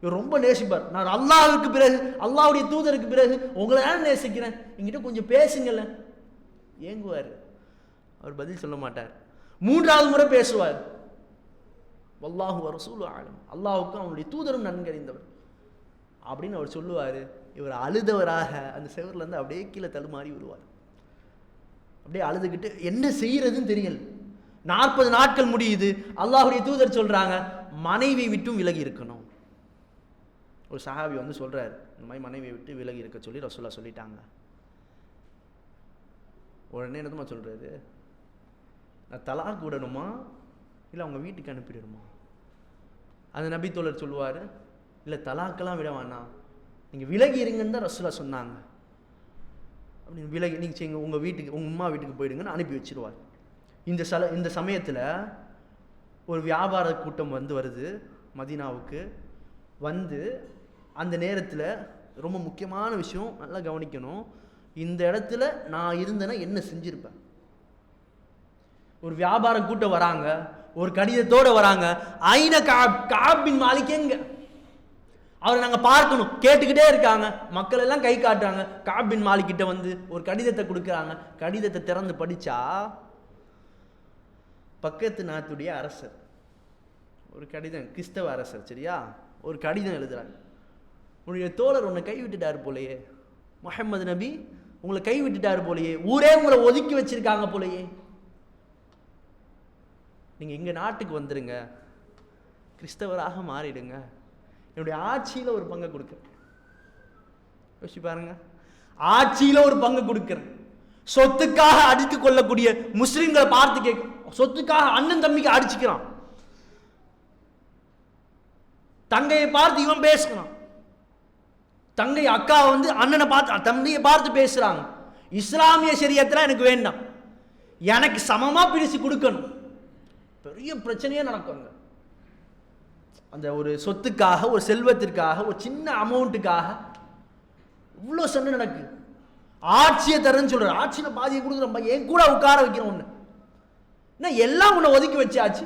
இவர் ரொம்ப நேசிப்பார். நான் அல்லாஹ்வுக்கு பிறகு, அல்லாஹ்வுடைய தூதருக்கு பிறகு உங்களை தான் நேசிக்கிறேன், என்கிட்ட கொஞ்சம் பேசுங்கல்ல. ஏங்குவார், அவர் பதில் சொல்ல மாட்டார். 3வது முறை பேசுவார். வல்லாஹு வரசூலு ஆலம், அல்லாஹ்வுக்கும் அவனுடைய தூதரும் நன்கறிந்தவர் அப்படின்னு அவர் சொல்லுவார். இவர் அழுதவராக அந்த செவர்லேருந்து அப்படியே கீழே தடுமாறி வருவார். அப்படியே அழுதுகிட்டு என்ன செய்யறதுன்னு தெரியல. 40 நாட்கள் முடியுது. அல்லாஹ்வுடைய தூதர் சொல்றாங்க மனைவி விட்டும் விலகி இருக்கணும். ஒரு சஹாபி வந்து சொல்றாரு, இந்த மாதிரி மனைவியை விட்டு விலகி இருக்க சொல்லி ரசூலுல்லாஹ் சொல்லிட்டாங்க. உடனே என்னதுமா சொல்றாரு, நான் தலாக் விடணுமா இல்லை அவங்க வீட்டுக்கு அனுப்பிடணுமா? அந்த நபித்தோழர் சொல்லுவார், இல்லை தலாக்கெல்லாம் விட வேணாம், நீங்கள் விலகி இருங்கன்னு தான் ரசூலுல்லாஹ் சொன்னாங்க. அப்படி விலகி நீங்கள் உங்கள் வீட்டுக்கு, உங்கள் அம்மா வீட்டுக்கு போயிடுங்கன்னு அனுப்பி வச்சிருவார். இந்த சமயத்தில் ஒரு வியாபார கூட்டம் வருது மதீனாவுக்கு. வந்து அந்த நேரத்தில் ரொம்ப முக்கியமான விஷயம் நல்லா கவனிக்கணும். இந்த இடத்துல நான் இருந்தேன்னா என்ன செஞ்சுருப்பேன்? ஒரு வியாபார கூட்டம் வராங்க, ஒரு கடிதத்தோடு வராங்க. ஐன கஅப் பின் மாலிக் எங்க? அவரை நாங்கள் பார்க்கணும், கேட்டுக்கிட்டே இருக்காங்க. மக்கள் எல்லாம் கை காட்டுறாங்க. கஅப் பின் மாலிக் கிட்ட வந்து ஒரு கடிதத்தை கொடுக்குறாங்க. கடிதத்தை திறந்து படித்தா பக்கத்து நாட்டுடைய அரசர், ஒரு கடிதம், கிறிஸ்தவ அரசர், சரியா, ஒரு கடிதம் எழுதுறாங்க. உன்னுடைய தோழர் உன்னை கைவிட்டுட்டார் போலையே, முஹம்மது நபி உங்களை கைவிட்டுட்டார் போலையே, ஊரே உங்களை ஒதுக்கி வச்சிருக்காங்க போலையே, நீங்கள் எங்கள் நாட்டுக்கு வந்துடுங்க, கிறிஸ்தவராக மாறிடுங்க, என்னுடைய ஆட்சியில் ஒரு பங்கை கொடுக்க. யோசிச்சு பாருங்க. ஆட்சியில ஒரு பங்கு கொடுக்கிறேன், சொத்துக்காக அடித்து கொள்ளக்கூடிய முஸ்லிம்களை பார்த்து கேட்க, சொத்துக்காக அண்ணன் தம்பிக்கு அடிச்சுக்கிறான், தங்கையை பார்த்து இவன் பேசுகிறான், தங்கை அக்கா வந்து அண்ணனை பார்த்து தந்தையை பார்த்து பேசுறாங்க. இஸ்லாமிய ஷரியத்துல எனக்கு வேண்டாம், எனக்கு சமமா பிரிச்சு கொடுக்கணும். பெரிய பிரச்சனையே நடக்குங்க. அந்த ஒரு சொத்துக்காக, ஒரு செல்வத்திற்காக, ஒரு சின்ன அமௌண்ட்டுக்காக இவ்வளோ சண்டை நடக்கு. ஆட்சியை தரேன்னு சொல்ற, ஆட்சியில பாதியை கொடுக்குற, என் கூட உட்கார வைக்கிறோம் ஒன்று என்ன, எல்லாம் உன்னை ஒதுக்கி வச்சாச்சு.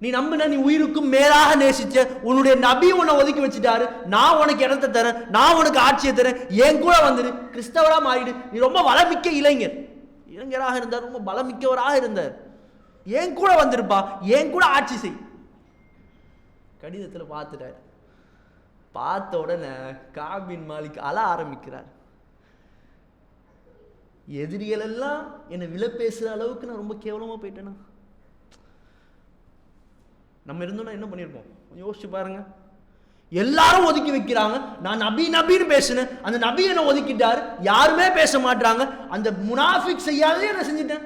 நீ நம்பின, நீ உயிருக்கும் மேலாக நேசிச்ச உன்னுடைய நபி உன்னை ஒதுக்கி வச்சுட்டாரு. நான் உனக்கு இடத்தை தரேன், நான் உனக்கு ஆட்சியை தரேன், என் கூட வந்துடு, கிறிஸ்தவரா மாறிடு. நீ ரொம்ப வளமிக்க இளைஞராக இருந்தார், ரொம்ப பலமிக்கவராக இருந்தார், என் கூட வந்திருப்பா, என் கூட ஆட்சி செய். கடிதத்தில் பார்த்துட்டார். பார்த்த உடனே காபின் மாலிக் அழ ஆரம்பிக்கிறார். எதிரிகள் எல்லாம் என்னை விலை பேசுற அளவுக்கு நான் ரொம்ப கேவலமா போயிட்டேனா? நம்ம இருந்தோம்னா என்ன பண்ணிருப்போம்? யோசிச்சு பாருங்க. எல்லாரும் ஒதுக்கி வைக்கிறாங்க, நான் நபின்னு பேசினேன், அந்த நபி என்ன ஒதுக்கிட்டாரு, யாருமே பேச மாட்டாங்க. அந்த முனாஃபிக் செய்யாதே என்ன செஞ்சிட்டேன்,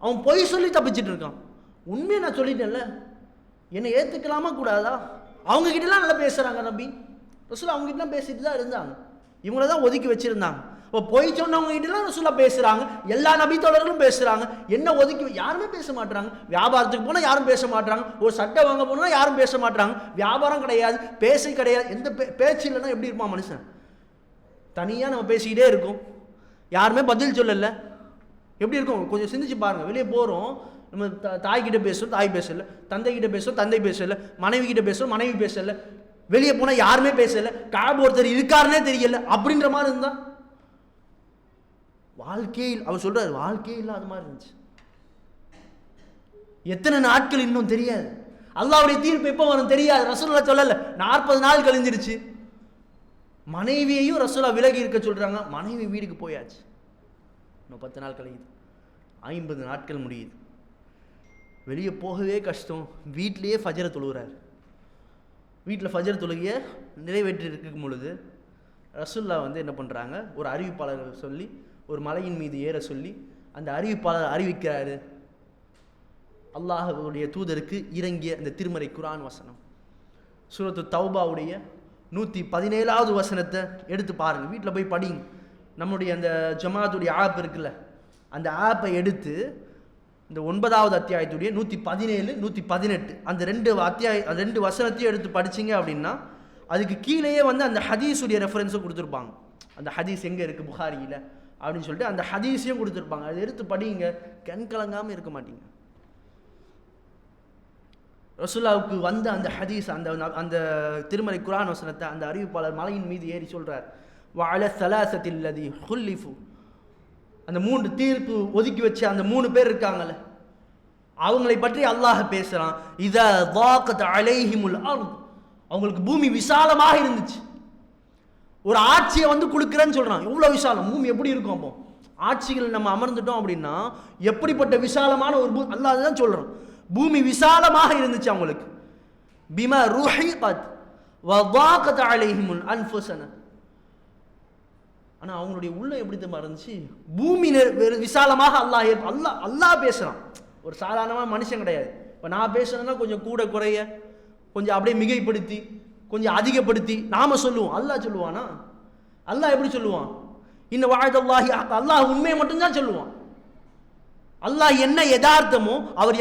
அவன் பொய் சொல்லி தப்பிச்சிட்டு இருக்கான். உண்மையை நான் சொல்லிட்டேன்ல, என்னை ஏத்துக்கலாமா கூடாதா? அவங்க கிட்டலாம் நல்லா பேசுறாங்க நபி ரசூல், அவங்க கிட்டலாம் பேசிட்டு தான் இருந்தாங்க, இவங்கள தான் ஒதுக்கி வச்சிருந்தாங்க. இப்போ பொய் சொன்னவங்க கிட்டலாம் ரசூலா பேசுறாங்க, எல்லா நபி தோழர்களும் பேசுறாங்க, என்ன ஒதுக்கி யாருமே பேச மாட்டாங்க. வியாபாரத்துக்கு போனால் யாரும் பேச மாட்டாங்க, ஒரு சட்டை வாங்க போனா யாரும் பேச மாட்டாங்க. வியாபாரம் கிடையாது, பேச கிடையாது, எந்த பேச்சு இல்லைன்னா எப்படி இருப்பான் மனுஷன்? தனியாக நம்ம பேசிக்கிட்டே இருக்கோம், யாருமே பதில் சொல்லல, எப்படி இருக்கும்? கொஞ்சம் சிந்திச்சு பாருங்க. வெளியே போகிறோம், நம்ம தாய்கிட்ட பேசுகிறோம், தாய் பேசல, தந்தை கிட்ட பேசுகிறோம், தந்தை பேசல, மனைவி கிட்ட பேசுகிறோம், மனைவி பேசல, வெளியே போனால் யாருமே பேசல, காபு ஒருத்தர் இருக்காருன்னே தெரியல, அப்படின்ற மாதிரி இருந்தா வாழ்க்கையில் அவர் சொல்றாரு, வாழ்க்கையே இல்லாத மாதிரி இருந்துச்சு. எத்தனை நாட்கள் இன்னும் தெரியாது, அல்லாஹ்வுடைய தீர்ப்பு எப்போ வரும் தெரியாது. ரசூலுல்லாஹ் சொல்லல, 40 நாள் கழிஞ்சிருச்சு. மனைவியையும் ரசூலுல்லாஹ் விலகி இருக்க சொல்றாங்க, மனைவி வீட்டுக்கு போயாச்சு, இன்னும் 10 நாள் கழியுது, 50 நாட்கள் முடியுது. வெளியே போகவே கஷ்டம், வீட்டிலேயே ஃபஜ்ர தொழுகிறார். வீட்டில் ஃபஜ்ர் தொழுகையை நிறைவேற்றி இருக்கும் பொழுது ரசூலுல்லாஹ் வந்து என்ன பண்ணுறாங்க, ஒரு அறிவிப்பாளர் சொல்லி ஒரு மலையின் மீது ஏற சொல்லி அந்த அறிவிப்பாளர் அறிவிக்கிறாரு, அல்லாஹ்வுடைய தூதருக்கு இறங்கிய அந்த திருமறை குர்ஆன் வசனம் சூரத்து தௌபாவுடைய 117வது வசனத்தை எடுத்து பாருங்கள், வீட்டில் போய் படிங்க. நம்முடைய அந்த ஜமாத்துடைய ஆப் இருக்குல்ல, அந்த ஆப்பை எடுத்து இந்த 9வது அத்தியாயத்துடைய 117, 118 அந்த 2 வசனத்தையும் எடுத்து படிச்சிங்க அப்படின்னா அதுக்கு கீழேயே வந்து அந்த ஹதீஸுடைய ரெஃபரன்ஸும் கொடுத்துருப்பாங்க. அந்த ஹதீஸ் எங்கே இருக்குது புகாரியில் அப்படின்னு சொல்லிட்டு அந்த ஹதீஸையும் கொடுத்துருப்பாங்க. அதை எடுத்து படிங்க, கண் கலங்காமல் இருக்க மாட்டீங்க. ரசூலுல்லாஹ்வுக்கு வந்த அந்த ஹதீஸ், அந்த திருமறை குர்ஆன் வசனத்தை அந்த அறிவிப்பாளர் மலையின் மீது ஏறி சொல்கிறார், வஅல ஸலாஸத்தில் லதி ஹுல்லிஃபு, அந்த 3 தீர்ப்பு ஒதுக்கி வச்ச அந்த 3 பேர் இருக்காங்கல்ல, அவங்களை பற்றி அல்லாஹ் பேசுகிறான். இதா ضاقت عليهم الارض, அவங்களுக்கு பூமி விசாலமாக இருந்துச்சு. ஒரு ஆட்சியை வந்து கொடுக்குறேன்னு சொல்றான், எவ்வளோ விசாலம், பூமி எப்படி இருக்கும்? அப்போ ஆட்சிகள் நம்ம அமர்ந்துட்டோம் அப்படின்னா எப்படிப்பட்ட விசாலமான ஒரு அல்லாஹ் தான் சொல்றான். பூமி விசாலமாக இருந்துச்சு அவங்களுக்கு. பிமா ருஹிகத் வضاقت عليهم الانفسنا, ஆனால் அவங்களுடைய உள்ள எப்படி தான் இருந்துச்சு? பூமி விசாலமாக அல்லாஹ் பேசுகிறான். ஒரு சாதாரணமாக மனுஷன் கிடையாது. இப்போ நான் பேசுறேன்னா கொஞ்சம் கூட குறைய, கொஞ்சம் அப்படியே மிகைப்படுத்தி, கொஞ்சம் அதிகப்படுத்தி நாம சொல்லுவோம். அல்லாஹ் சொல்லுவானா? அல்லாஹ் எப்படி சொல்லுவான்? இன்ன வஅதல்லாஹி ஹக், அல்லாஹ் உண்மையை மட்டும்தான் சொல்லுவான். அல்லாஹ் என்ன யதார்த்தமோ அவர்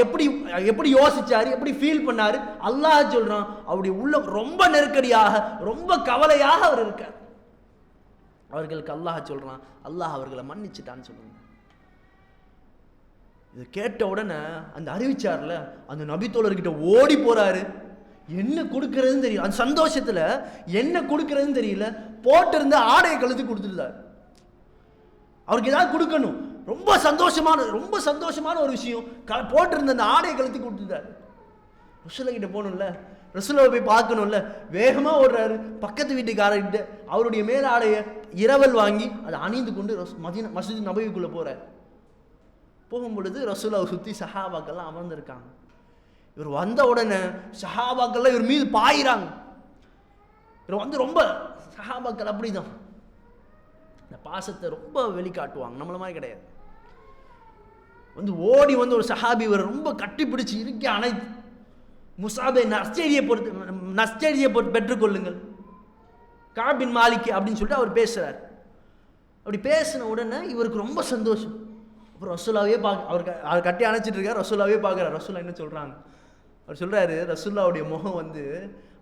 எப்படி யோசிச்சாரு, எப்படி ஃபீல் பண்ணாரு, அல்லாஹ் சொல்றான். அவருடைய உள்ள ரொம்ப நெருக்கடியாக, ரொம்ப கவலையாக அவர் இருக்கார். அவர்களுக்கு அல்லாஹ் சொல்றான், அல்லாஹ் அவர்களை மன்னிச்சுட்டான்னு சொல்லுங்க. இதை கேட்ட உடனே அந்த அறிவிச்சார்ல அந்த நபித்தோழர்கிட்ட ஓடி போறாரு. என்ன கொடுக்கறதுன்னு தெரியல, அந்த சந்தோஷத்துல என்ன கொடுக்கறதுன்னு தெரியல, போட்டிருந்த ஆடையை கழுத்து கொடுத்துருந்தார். அவருக்கு ஏதாவது கொடுக்கணும், ரொம்ப சந்தோஷமான ஒரு விஷயம், போட்டிருந்த அந்த ஆடையை கழுத்து கொடுத்துட்டாரு. ரசூலுல்லாஹ் கிட்ட போகணும்ல, ரசூலுல்லாஹ் போய் பார்க்கணும்ல, வேகமாக ஓடுறாரு. பக்கத்து வீட்டுக்காரர்கிட்ட அவருடைய மேலாடைய இரவல் வாங்கி அதை அணிந்து கொண்டு மஸ்ஜித் நபவிக்குள்ளே போகிறார். போகும் பொழுது ரசூலுல்லாஹ் சுற்றி சஹாபாக்கள்லாம் அமர்ந்திருக்காங்க. இவர் வந்த உடனே சஹாபாக்கள்லாம் இவர் மீது பாயிறாங்க. இவர் வந்து ரொம்ப சஹாபாக்கள் அப்படிதான் இந்த பாசத்தை ரொம்ப வெளிக்காட்டுவாங்க, நம்மள மாதிரி கிடையாது. ஓடி ஒரு சஹாபி ரொம்ப கட்டி பிடிச்சி இருக்க அனைத்து முஸாபை நற்செய்தியை பெற்றுக்கொள்ளுங்கள் கஅப் பின் மாலிக் அப்படின்னு சொல்லிட்டு அவர் பேசுறார். அப்படி பேசின உடனே இவருக்கு ரொம்ப சந்தோஷம். அப்புறம் ரசூலாவே அவர் கட்டி அணைச்சிட்டு இருக்கார். ரசூலாவே பார்க்குறார். ரசூலா என்ன சொல்றாங்க? அவர் சொல்றாரு, ரசூல்லாவுடைய முகம்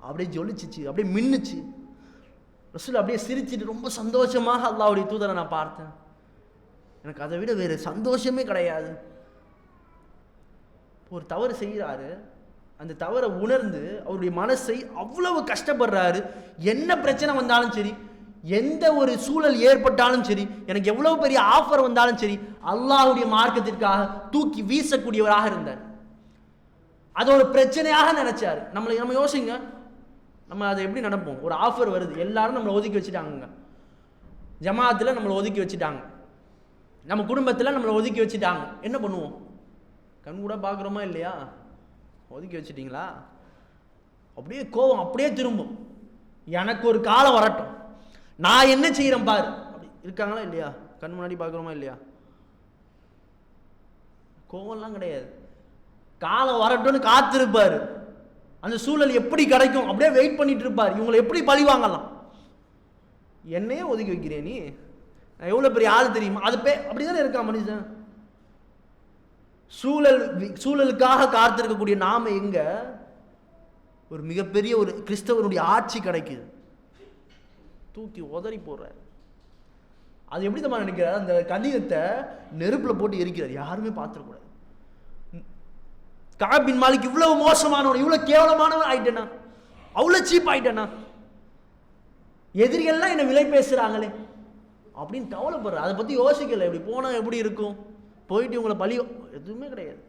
அப்படியே ஜொலிச்சிச்சு, அப்படியே மின்னுச்சு. ரசூலா அப்படியே சிரிச்சிட்டு ரொம்ப சந்தோஷமாக அல்லாஹ்வுடைய தூதரை நான் பார்த்தேன், எனக்கு அதை விட வேறு சந்தோஷமே கிடையாது. ஒரு தவறு செய்கிறாரு, அந்த தவறை உணர்ந்து அவருடைய மனசை அவ்வளவு கஷ்டப்படுறாரு. என்ன பிரச்சனை வந்தாலும் சரி, எந்த ஒரு சூழல் ஏற்பட்டாலும் சரி, எனக்கு எவ்வளவு பெரிய ஆஃபர் வந்தாலும் சரி, அல்லாஹ்வுடைய மார்க்கத்திற்காக தூக்கி வீசக்கூடியவராக இருந்தார். அது ஒரு பிரச்சனையாக நினைச்சாரு. நம்ம யோசிங்க, நம்ம அதை எப்படி நினைப்போம்? ஒரு ஆஃபர் வருது, எல்லாரும் நம்மளை ஒதுக்கி வச்சுட்டாங்க, ஜமாத்தில் நம்மளை ஒதுக்கி வச்சுட்டாங்க, நம்ம குடும்பத்தில் நம்மளை ஒதுக்கி வச்சுட்டாங்க, என்ன பண்ணுவோம்? கண் கூட பார்க்குறோமா இல்லையா? ஒதுக்கி வச்சுட்டிங்களா? அப்படியே கோபம் அப்படியே திரும்பும். எனக்கு ஒரு காலம் வரட்டும், நான் என்ன செய்கிறேன் பாரு. அப்படி இருக்காங்களா இல்லையா? கண் முன்னாடி பார்க்குறோமா இல்லையா? கோபம்லாம் கிடையாது, காலம் வரட்டும்னு காத்திருப்பார். அந்த சூழல் எப்படி கிடைக்கும் அப்படியே வெயிட் பண்ணிட்டு இருப்பார். இவங்களை எப்படி பழி வாங்கலாம்? என்னையே ஒதுக்கி வைக்கிறேன் நீ, நான் எவ்வளோ பெரிய ஆள் தெரியுமா? அது அப்படிதானே இருக்கா மனுஷன். சூழலுக்காக காத்திருக்கக்கூடிய நாம எங்க ஒரு மிகப்பெரிய ஒரு கிறிஸ்தவனுடைய ஆட்சி கிடைக்குது, தூக்கி உதறி போடுறார். அது எப்படி தான் நினைக்கிறார்? அந்த கடிதத்தை நெருப்புல போட்டு எரிக்கிறார், யாருமே பார்த்துடக்கூடாது. கஅப் பின் மாலிக் இவ்வளவு மோசமானவன், இவ்வளவு கேவலமானவன் ஆயிட்டேனா, அவ்வளவு சீப் ஆயிட்டேனா, எதிரிகள்லாம் என்ன விலை பேசுறாங்களே அப்படின்னு கவலைப்படுற. அதை பத்தி யோசிக்கல, இப்படி போனா எப்படி இருக்கும், போயிட்டு இவங்களை பழி எதுவுமே கிடையாது.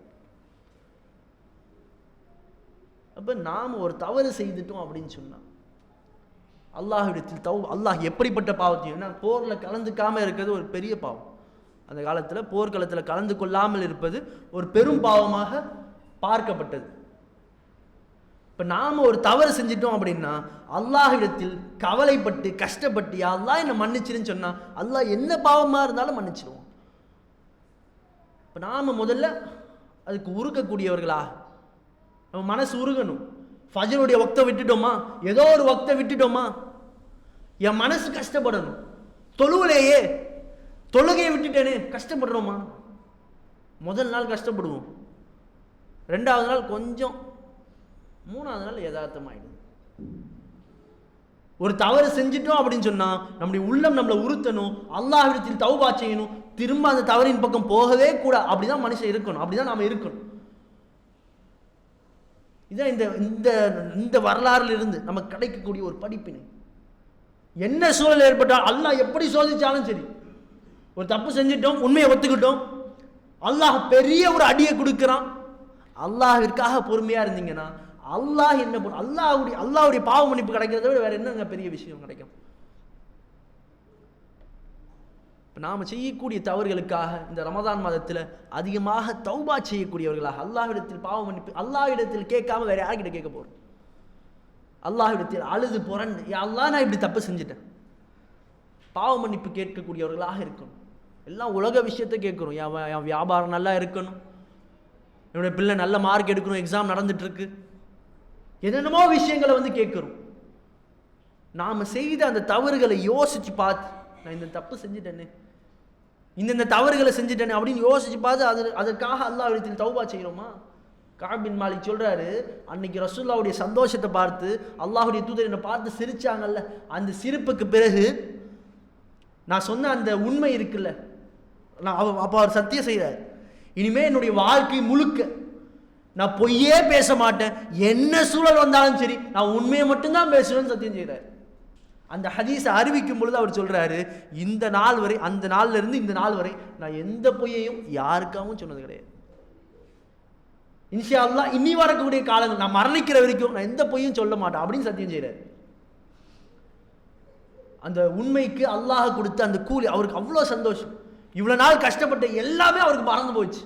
அப்ப நாம் ஒரு தவறு செய்துட்டோம் அப்படின்னு சொன்னா அல்லாஹ்விடத்தில் அல்லாஹ் எப்படிப்பட்ட பாவத்தையும், போர்ல கலந்துக்காம இருக்கிறது ஒரு பெரிய பாவம். அந்த காலத்துல போர்க்களத்தில் கலந்து கொள்ளாமல் இருப்பது ஒரு பெரும் பாவமாக பார்க்கப்பட்டது. இப்ப நாம ஒரு தவறு செஞ்சிட்டோம் அப்படின்னா அல்லாஹ்விடத்தில் கவலைப்பட்டு கஷ்டப்பட்டு யா அல்லாஹ் என்ன மன்னிச்சிருன்னு சொன்னா அல்லாஹ் என்ன பாவமா இருந்தாலும் மன்னிச்சிருவோம். இப்ப நாம முதல்ல அதுக்கு உருக்கக்கூடியவர்களா, நம்ம மனசு உருகணும். ஃபஜ்ருடைய வக்தை விட்டுட்டோமா, ஏதோ ஒரு வக்தை விட்டுட்டோமா, என் மனசு கஷ்டப்படணும். தொழுவலையே தொழுகையை விட்டுட்டேனே கஷ்டப்படுறோமா? முதல் நாள் கஷ்டப்படுவோம், ரெண்டாவது நாள் கொஞ்சம், மூணாவது நாள் யதார்த்தமாயிடும். ஒரு தவறு செஞ்சிட்டோம் அப்படின்னு சொன்னா நம்முடைய உள்ளம் நம்மளை உறுத்தணும், அல்லாஹ்விடத்தில் தௌபா செய்யணும், திரும்ப அந்த தவறின் பக்கம் போகவே கூடாது. அப்படிதான் மனுஷன் இருக்கணும், அப்படிதான் நாம இருக்கணும். இதான் இந்த வரலாறுல இருந்து நமக்கு கிடைக்கக்கூடிய ஒரு படிப்பினை. என்ன சூழல் ஏற்பட்டால் அல்லாஹ் எப்படி சோதிச்சாலும் சரி, ஒரு தப்பு செஞ்சிட்டோம், உண்மையை ஒத்துக்கிட்டோம், அல்லாஹ் பெரிய ஒரு அடியை கொடுக்கிறான். அல்லாஹ்விற்காக பொறுமையா இருந்தீங்கன்னா அல்லாஹ் என்ன பண்ணும்? அல்லாஹ்வுடைய பாவ மன்னிப்பு கிடைக்கிறத விட வேற என்னங்க பெரிய விஷயம் கிடைக்கும்? நாம செய்யக்கூடிய தவறுகளுக்காக இந்த ரமதான் மாதத்தில் அதிகமாக தௌபா செய்யக்கூடியவர்களாக அல்லாஹ்விடத்தில் பாவ மன்னிப்பு அல்லாஹ்விடத்தில் கேட்காம வேற யார்கிட்ட கேட்க போறோம்? அல்லாஹ்விடத்தில் அழுது புரண்டு யா அல்லாஹ் நான் இப்படி தப்பு செஞ்சுட்டேன், பாவ மன்னிப்பு கேட்கக்கூடியவர்களாக இருக்கணும். எல்லாம் உலக விஷயத்தை கேட்கணும். என் வியாபாரம் நல்லா இருக்கணும், என்னுடைய பிள்ளை நல்ல மார்க் எடுக்கணும், எக்ஸாம் நடந்துட்டு இருக்கு, என்னென்னமோ விஷயங்களை கேட்கிறோம். நாம செய்த அந்த தவறுகளை யோசிச்சு பார்த்து நான் இந்த தப்பு செஞ்சுட்டேனே, இந்த தவறுகளை செஞ்சுட்டேனே அப்படின்னு யோசிச்சு பார்த்து அதற்காக அல்லாஹ்விடத்தில் தௌபா செய்யணுமா? கஅப் பின் மாலிக் சொல்றாரு, அன்னைக்கு ரசூலுல்லாஹ்வுடைய சந்தோஷத்தை பார்த்து அல்லாஹ்வுடைய தூதர் என்னை பார்த்து சிரிச்சாங்கல்ல, அந்த சிரிப்புக்கு பிறகு நான் சொன்ன அந்த உண்மை இருக்குல்ல, அப்போ அவர் சத்தியம் செய்கிறார், இனிமே என்னுடைய வாழ்க்கை முழுக்க நான் பொய்யே பேச மாட்டேன், என்ன சூழல் வந்தாலும் சரி நான் உண்மையை மட்டும்தான் பேசுவேன்னு சத்தியம் செய்கிறார். அந்த ஹதீஸை அறிவிக்கும் பொழுது அவர் சொல்றாரு, இந்த நாள் வரை, அந்த நாள்ல இருந்து இந்த நாள் வரை நான் எந்த பொய்யையும் யாருக்காகவும் சொன்னது கிடையாது. இன்ஷா அல்லாஹ் இனி வரக்கூடிய காலங்கள் நான் மரணிக்கிற வரைக்கும் நான் எந்த பொய்யும் சொல்ல மாட்டேன் அப்படின்னு சத்தியம் செய்கிறார். அந்த உண்மைக்கு அல்லாஹ் கொடுத்த அந்த கூலி அவருக்கு அவ்வளோ சந்தோஷம். இவ்வளோ நாள் கஷ்டப்பட்ட எல்லாமே அவருக்கு மறந்து போச்சு.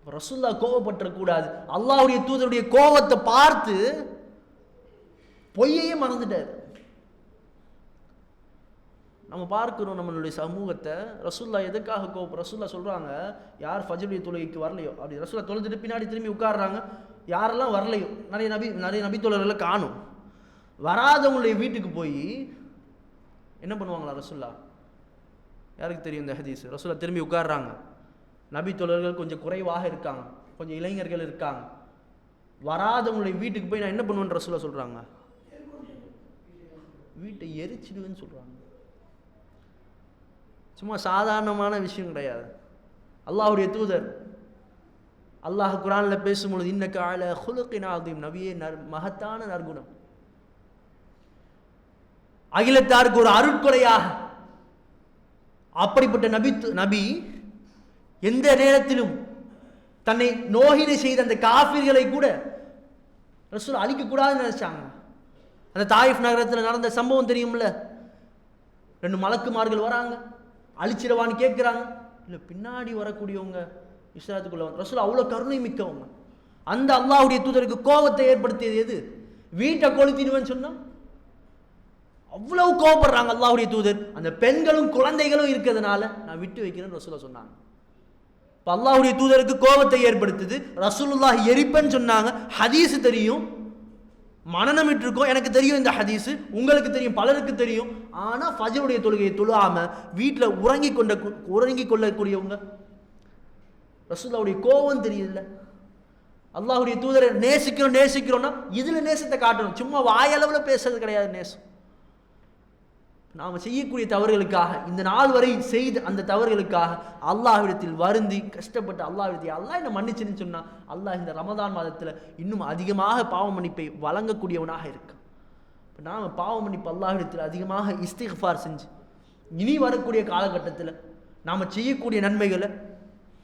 ரசூலுல்லாஹ் கோபப்பட்டுறக்கூடாது, அல்லாஹ்வுடைய தூதருடைய கோபத்தை பார்த்து பொய்யையே மறந்துட்டார். நம்ம பார்க்கிறோம் நம்மளுடைய சமூகத்தை. ரசூல்லா எதுக்காக ரசூல்லா சொல்கிறாங்க, யார் ஃபஜ்ருடைய தொழுகைக்கு வரலையோ, அப்படி ரசூல்லா தொழுதுட்டு பின்னாடி திரும்பி உட்காடுறாங்க, யாரெல்லாம் வரலையோ, நிறைய நபி தோழர்களை காணும். வராதவங்களுடைய வீட்டுக்கு போய் என்ன பண்ணுவாங்களா ரசூல்லா? யாருக்கு தெரியும் இந்த ஹதீஸ்? ரசூல்லா திரும்பி உட்காடுறாங்க, நபி தோழர்கள் கொஞ்சம் குறைவாக இருக்காங்க, கொஞ்சம் இளைஞர்கள் இருக்காங்க, வராதவங்களுடைய வீட்டுக்கு போய் நான் என்ன பண்ணுவேன்னு ரசூல்லா சொல்கிறாங்க, வீட்டை எரிச்சிடுவேன்னு சொல்கிறாங்க. சும்மா சாதாரணமான விஷயம் கிடையாது. அல்லாஹ்வுடைய தூதர் அல்லாஹ் குர்ஆன்ல பேசும்பொழுது இன்னக அலா குலுகின் அதீம், நபியே மகத்தான நற்குணம், அகிலத்தாருக்கு ஒரு அருட்கொடையாக. அப்படிப்பட்ட நபி எந்த நேரத்திலும் தன்னை நோகினை செய்த அந்த காஃபிர்களை கூட ரசூல் அழிக்கக்கூடாதுன்னு நினைச்சாங்க. அந்த தாயிஃப் நகரத்தில் நடந்த சம்பவம் தெரியும்ல, 2 மலக்குமார்கள் வராங்க, அழிச்சிடவான்னு கேட்குறாங்க. இல்லை, பின்னாடி வரக்கூடியவங்க இஸ்லாத்துக்குள்ள வந்து ரசூல் அவ்வளோ கருணை மிக்கவங்க. அந்த அல்லாஹ்வுடைய தூதருக்கு கோபத்தை ஏற்படுத்தியது எது? வீட்டை கொளுத்திடுவேன்னு சொன்னால் அவ்வளவு கோபப்படுறாங்க அல்லாஹ்வுடைய தூதர். அந்த பெண்களும் குழந்தைகளும் இருக்கிறதுனால நான் விட்டு வைக்கிறேன்னு ரசூலா சொன்னாங்க. இப்போ அல்லாஹ்வுடைய தூதருக்கு கோபத்தை ஏற்படுத்துது, ரசூலுல்லாஹ் எரிப்பேன்னு சொன்னாங்க. ஹதீஸ் தெரியும், மனநமிட்டு இருக்கோம், எனக்கு தெரியும் இந்த ஹதீஸ், உங்களுக்கு தெரியும், பலருக்கு தெரியும். ஆனால் ஃபஜ்ருடைய தொழுகையை தொழுகாமல் வீட்டில் உறங்கி கொள்ளக்கூடியவங்க, ரசூலுல்லாஹ்வுடைய கோபம் தெரியுதுல்ல. அல்லாஹ்வுடைய தூதரை நேசிக்கிறோம்னா இதில் நேசத்தை காட்டணும், சும்மா வாயளவில் பேசுறது கிடையாது நேசம். நாம் செய்யக்கூடிய தவறுகளுக்காக, இந்த நாள் வரை செய்த அந்த தவறுகளுக்காக அல்லாஹ்விடத்தில் வருந்தி கஷ்டப்பட்டு அல்லாஹ்விடத்தில் அல்லாஹ் என்ன மன்னிச்சுன்னு சொன்னால் அல்லாஹ் இந்த ரமதான் மாதத்தில் இன்னும் அதிகமாக பாவ மன்னிப்பை வழங்கக்கூடியவனாக இருக்கான். இப்போ நாம் பாவ மன்னிப்பு அல்லாஹ்விடத்தில் அதிகமாக இஸ்திக்ஃபார் செஞ்சு இனி வரக்கூடிய காலகட்டத்தில் நாம் செய்யக்கூடிய நன்மைகளை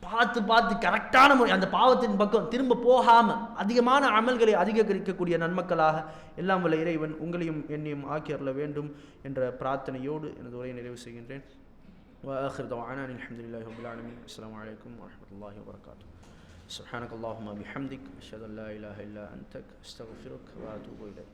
பார்த்து கரெக்டான முறை அந்த பாவத்தின் பக்கம் திரும்ப போகாமல் அதிகமான அமல்களை அதிகரிக்கக்கூடிய நன்மக்களாக எல்லாம் வல்ல இறைவன் உங்களையும் என்னையும் ஆக்கியருள வேண்டும் என்ற பிரார்த்தனையோடு எனது உரையை நிறைவு செய்கின்றேன். وآخر دعوانا الحمد لله رب العالمين. السلام عليكم ورحمة الله وبركاته. سبحانك اللهم وبحمدك أشهد أن لا إله إلا أنت أستغفرك وأتوب إليك.